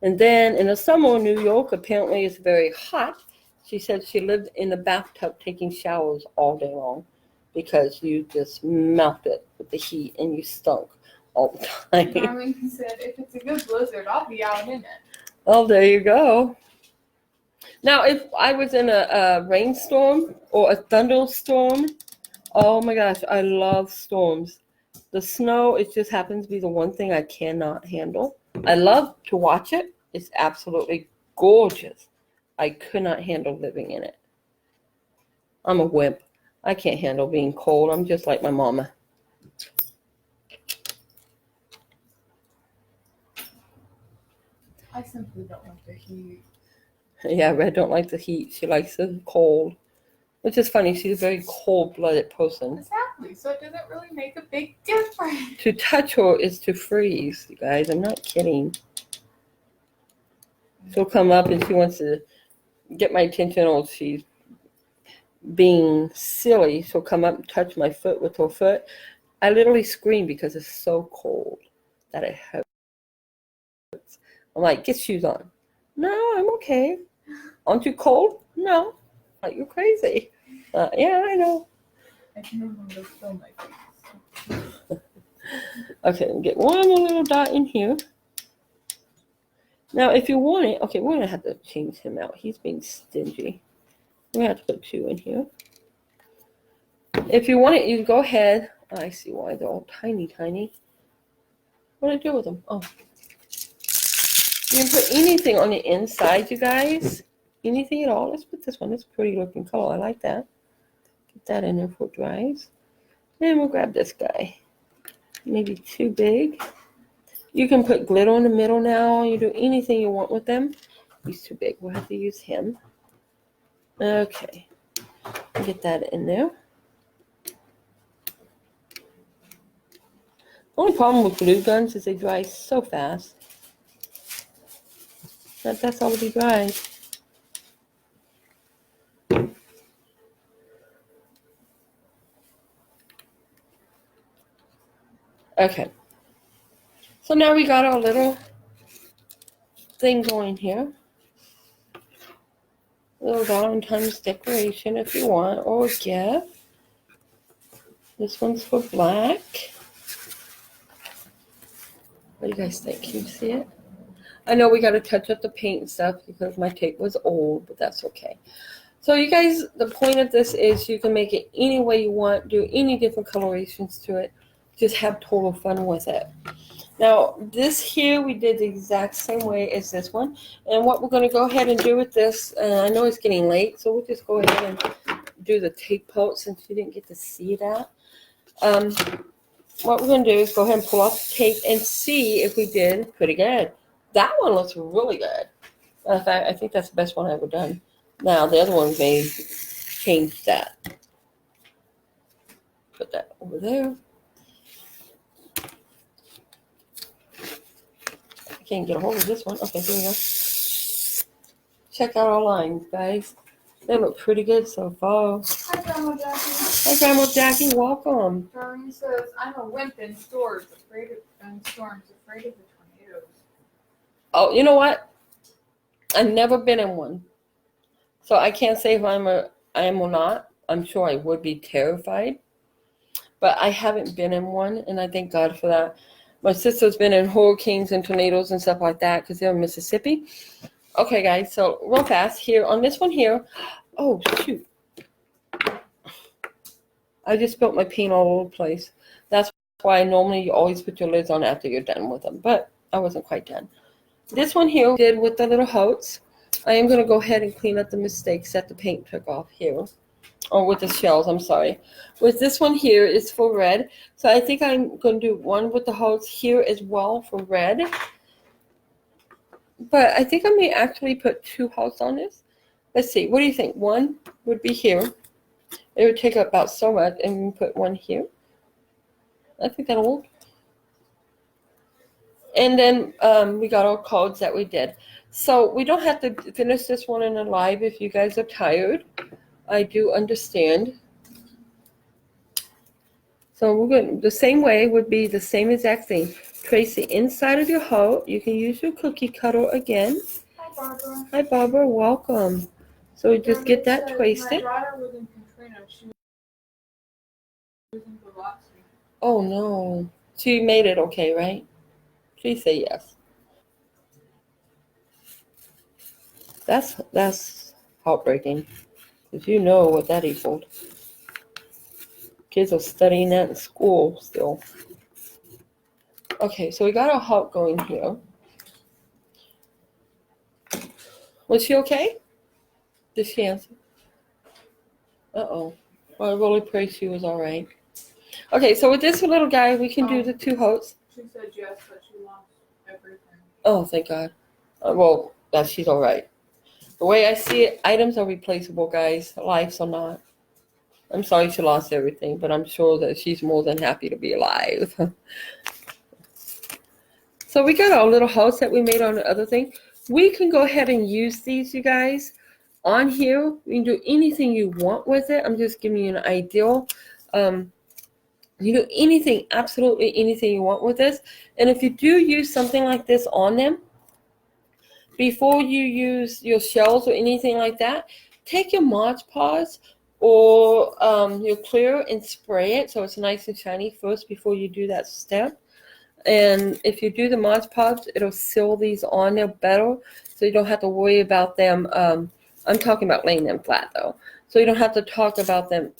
And then in the summer in New York, apparently it's very hot. She said she lived in the bathtub taking showers all day long because you just melted with the heat and you stunk. all the time. Darlene said, if it's a good blizzard, I'll be out in it. Oh, there you go. Now, if I was in a rainstorm or a thunderstorm, oh my gosh, I love storms. The snow, it just happens to be the one thing I cannot handle. I love to watch it. It's absolutely gorgeous. I could not handle living in it. I'm a wimp. I can't handle being cold. I'm just like my mama. I simply don't like the heat. Yeah, Red don't like the heat. She likes the cold. Which is funny. She's a very cold-blooded person. Exactly. So it doesn't really make a big difference. To touch her is to freeze, you guys. I'm not kidding. She'll come up and she wants to get my attention, or she's being silly. She'll come up and touch my foot with her foot. I literally scream because it's so cold that it hurts. I'm like, get shoes on. No, I'm okay. Aren't you cold? No. Like, you're crazy. Yeah, I know. I can no longer feel my face. Okay, get one more little dot in here. Now, if you want it, okay, we're going to have to change him out. He's being stingy. We're going to have to put 2 in here. If you want it, you can go ahead. Oh, I see why they're all tiny, tiny. What do I do with them? Oh. You can put anything on the inside, you guys. Anything at all. Let's put this one. It's a pretty looking color. I like that. Get that in there before it dries. And we'll grab this guy. Maybe too big. You can put glitter in the middle now. You do anything you want with them. He's too big. We'll have to use him. Okay. Get that in there. Only problem with glue guns is they dry so fast. That's already dried. Okay. So now we got our little thing going here. A little Valentine's decoration if you want, or a gift. This one's for black. What do you guys think? Can you see it? I know we got to touch up the paint and stuff because my tape was old, but that's okay. So you guys, the point of this is you can make it any way you want, do any different colorations to it. Just have total fun with it. Now, this here, we did the exact same way as this one. And what we're going to go ahead and do with this, I know it's getting late, so we'll just go ahead and do the tape post since you didn't get to see that. What we're going to do is go ahead and pull off the tape and see if we did pretty good. That one looks really good. In fact, I think that's the best one I've ever done. Now, the other one may change that. Put that over there. I can't get a hold of this one. Okay, here we go. Check out our lines, guys. They look pretty good so far. Hi, Grandma Jackie. Hi, Grandma Jackie. Welcome. Darlene says, I'm a wimp in storms, afraid of the tornadoes. Oh, you know what? I've never been in one. So I can't say if I am or not. I'm sure I would be terrified. But I haven't been in one, and I thank God for that. My sister's been in hurricanes and tornadoes and stuff like that because they're in Mississippi. Okay, guys, so real fast here on this one here. Oh, shoot. I just spilled my paint all over the place. That's why normally you always put your lids on after you're done with them, but I wasn't quite done. This one here did with the little hearts. I am going to go ahead and clean up the mistakes that the paint took off here. Or with the shells, I'm sorry. With this one here, it's for red. So I think I'm going to do one with the hearts here as well for red. But I think I may actually put 2 hearts on this. Let's see. What do you think? One would be here. It would take up about so much. And we put one here. I think that'll work. And then we got our cards that we did. So we don't have to finish this one in a live if you guys are tired. I do understand. So we're going the same way would be the same exact thing. Trace the inside of your heart. You can use your cookie cutter again. Hi, Barbara. Hi, Barbara. Welcome. So just get that Says, twisted. My daughter was in Katrina. She was in Velocity. Oh, no. She made it okay, right? Please say yes. That's heartbreaking. Because you know what that equaled. Kids are studying that in school still. Okay, so we got our heart going here. Was she okay? Did she answer? Uh-oh. Well, I really pray she was all right. Okay, so with this little guy, we can do the 2 hearts. She said yes, but she lost everything. Oh, thank God. Well, that she's all right. The way I see it, items are replaceable, guys. Lives are not. I'm sorry she lost everything, but I'm sure that she's more than happy to be alive. So we got our little house that we made on the other thing. We can go ahead and use these, you guys, on here. You can do anything you want with it. I'm just giving you an idea. You do anything, absolutely anything you want with this. And if you do use something like this on them, before you use your shells or anything like that, take your Mod Podge or your clear and spray it so it's nice and shiny first before you do that step. And if you do the Mod Podge, it'll seal these on there better, so you don't have to worry about them. I'm talking about laying them flat though, so you don't have to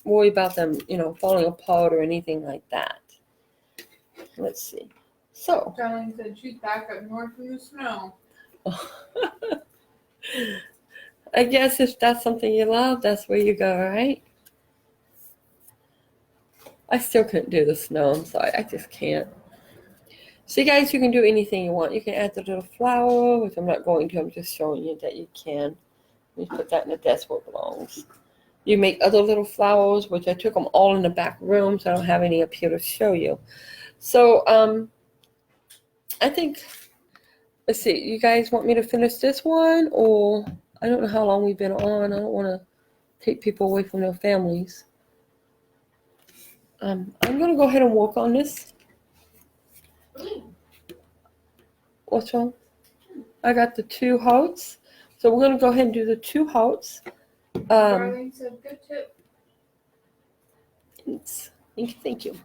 worry about them, falling apart or anything like that. Let's see. So, Darlene said she's back up north in the snow. I guess if that's something you love, that's where you go, right? I still couldn't do the snow. I'm sorry, I just can't. So you guys, you can do anything you want. You can add the little flower, which I'm not going to. I'm just showing you that you can. Let me put that in the desk where it belongs. You make other little flowers, which I took them all in the back room, so I don't have any up here to show you. So I think, let's see, you guys want me to finish this one, or I don't know how long we've been on. I don't want to take people away from their families. I'm going to go ahead and work on this. What's wrong? I got the 2 hearts. So we're going to go ahead and do the 2 hearts. Darlene said good tip. Thank you.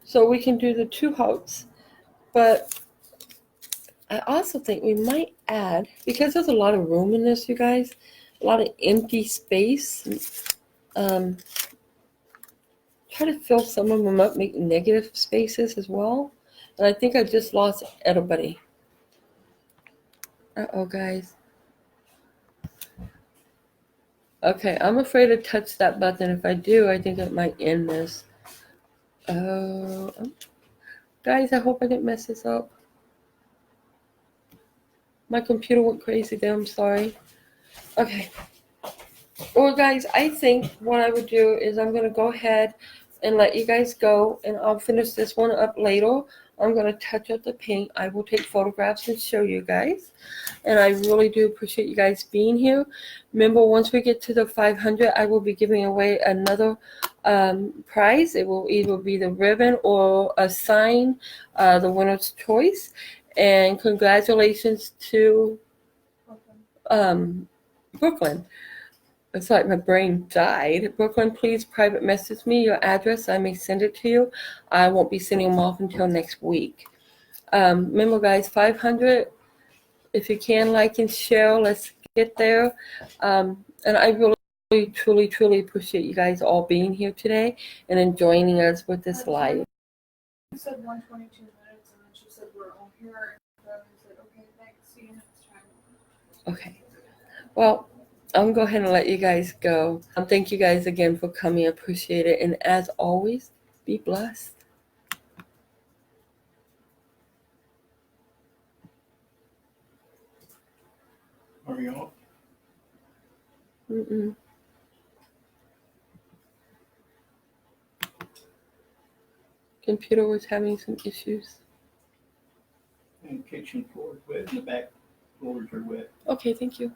So we can do the 2 hearts. But I also think we might add, because there's a lot of room in this, you guys, a lot of empty space. Try to fill some of them up, make negative spaces as well. And I think I just lost everybody. Uh-oh, guys. Okay, I'm afraid to touch that button. If I do, I think it might end this. Oh, guys, I hope I didn't mess this up. My computer went crazy there. I'm sorry. Okay. Well, guys, I think what I would do is I'm going to go ahead and let you guys go, and I'll finish this one up later. I'm going to touch up the paint. I will take photographs and show you guys. And I really do appreciate you guys being here. Remember, once we get to the 500, I will be giving away another prize. It will either be the ribbon or a sign, the winner's choice. And congratulations to Brooklyn. It's like my brain died. Brooklyn, please private message me your address. I may send it to you. I won't be sending them off until next week. Remember, guys, 500. If you can, like and share. Let's get there. And I really, truly, truly appreciate you guys all being here today and joining us with this live. She said 122 minutes, and then she said we're all here. And I said, okay, thanks. See you next time. Okay. Well, I'm going to go ahead and let you guys go. Thank you guys again for coming. I appreciate it. And as always, be blessed. Are you all? Mm-mm. Computer was having some issues. And kitchen floor is wet, and the back floors are wet. Okay, thank you.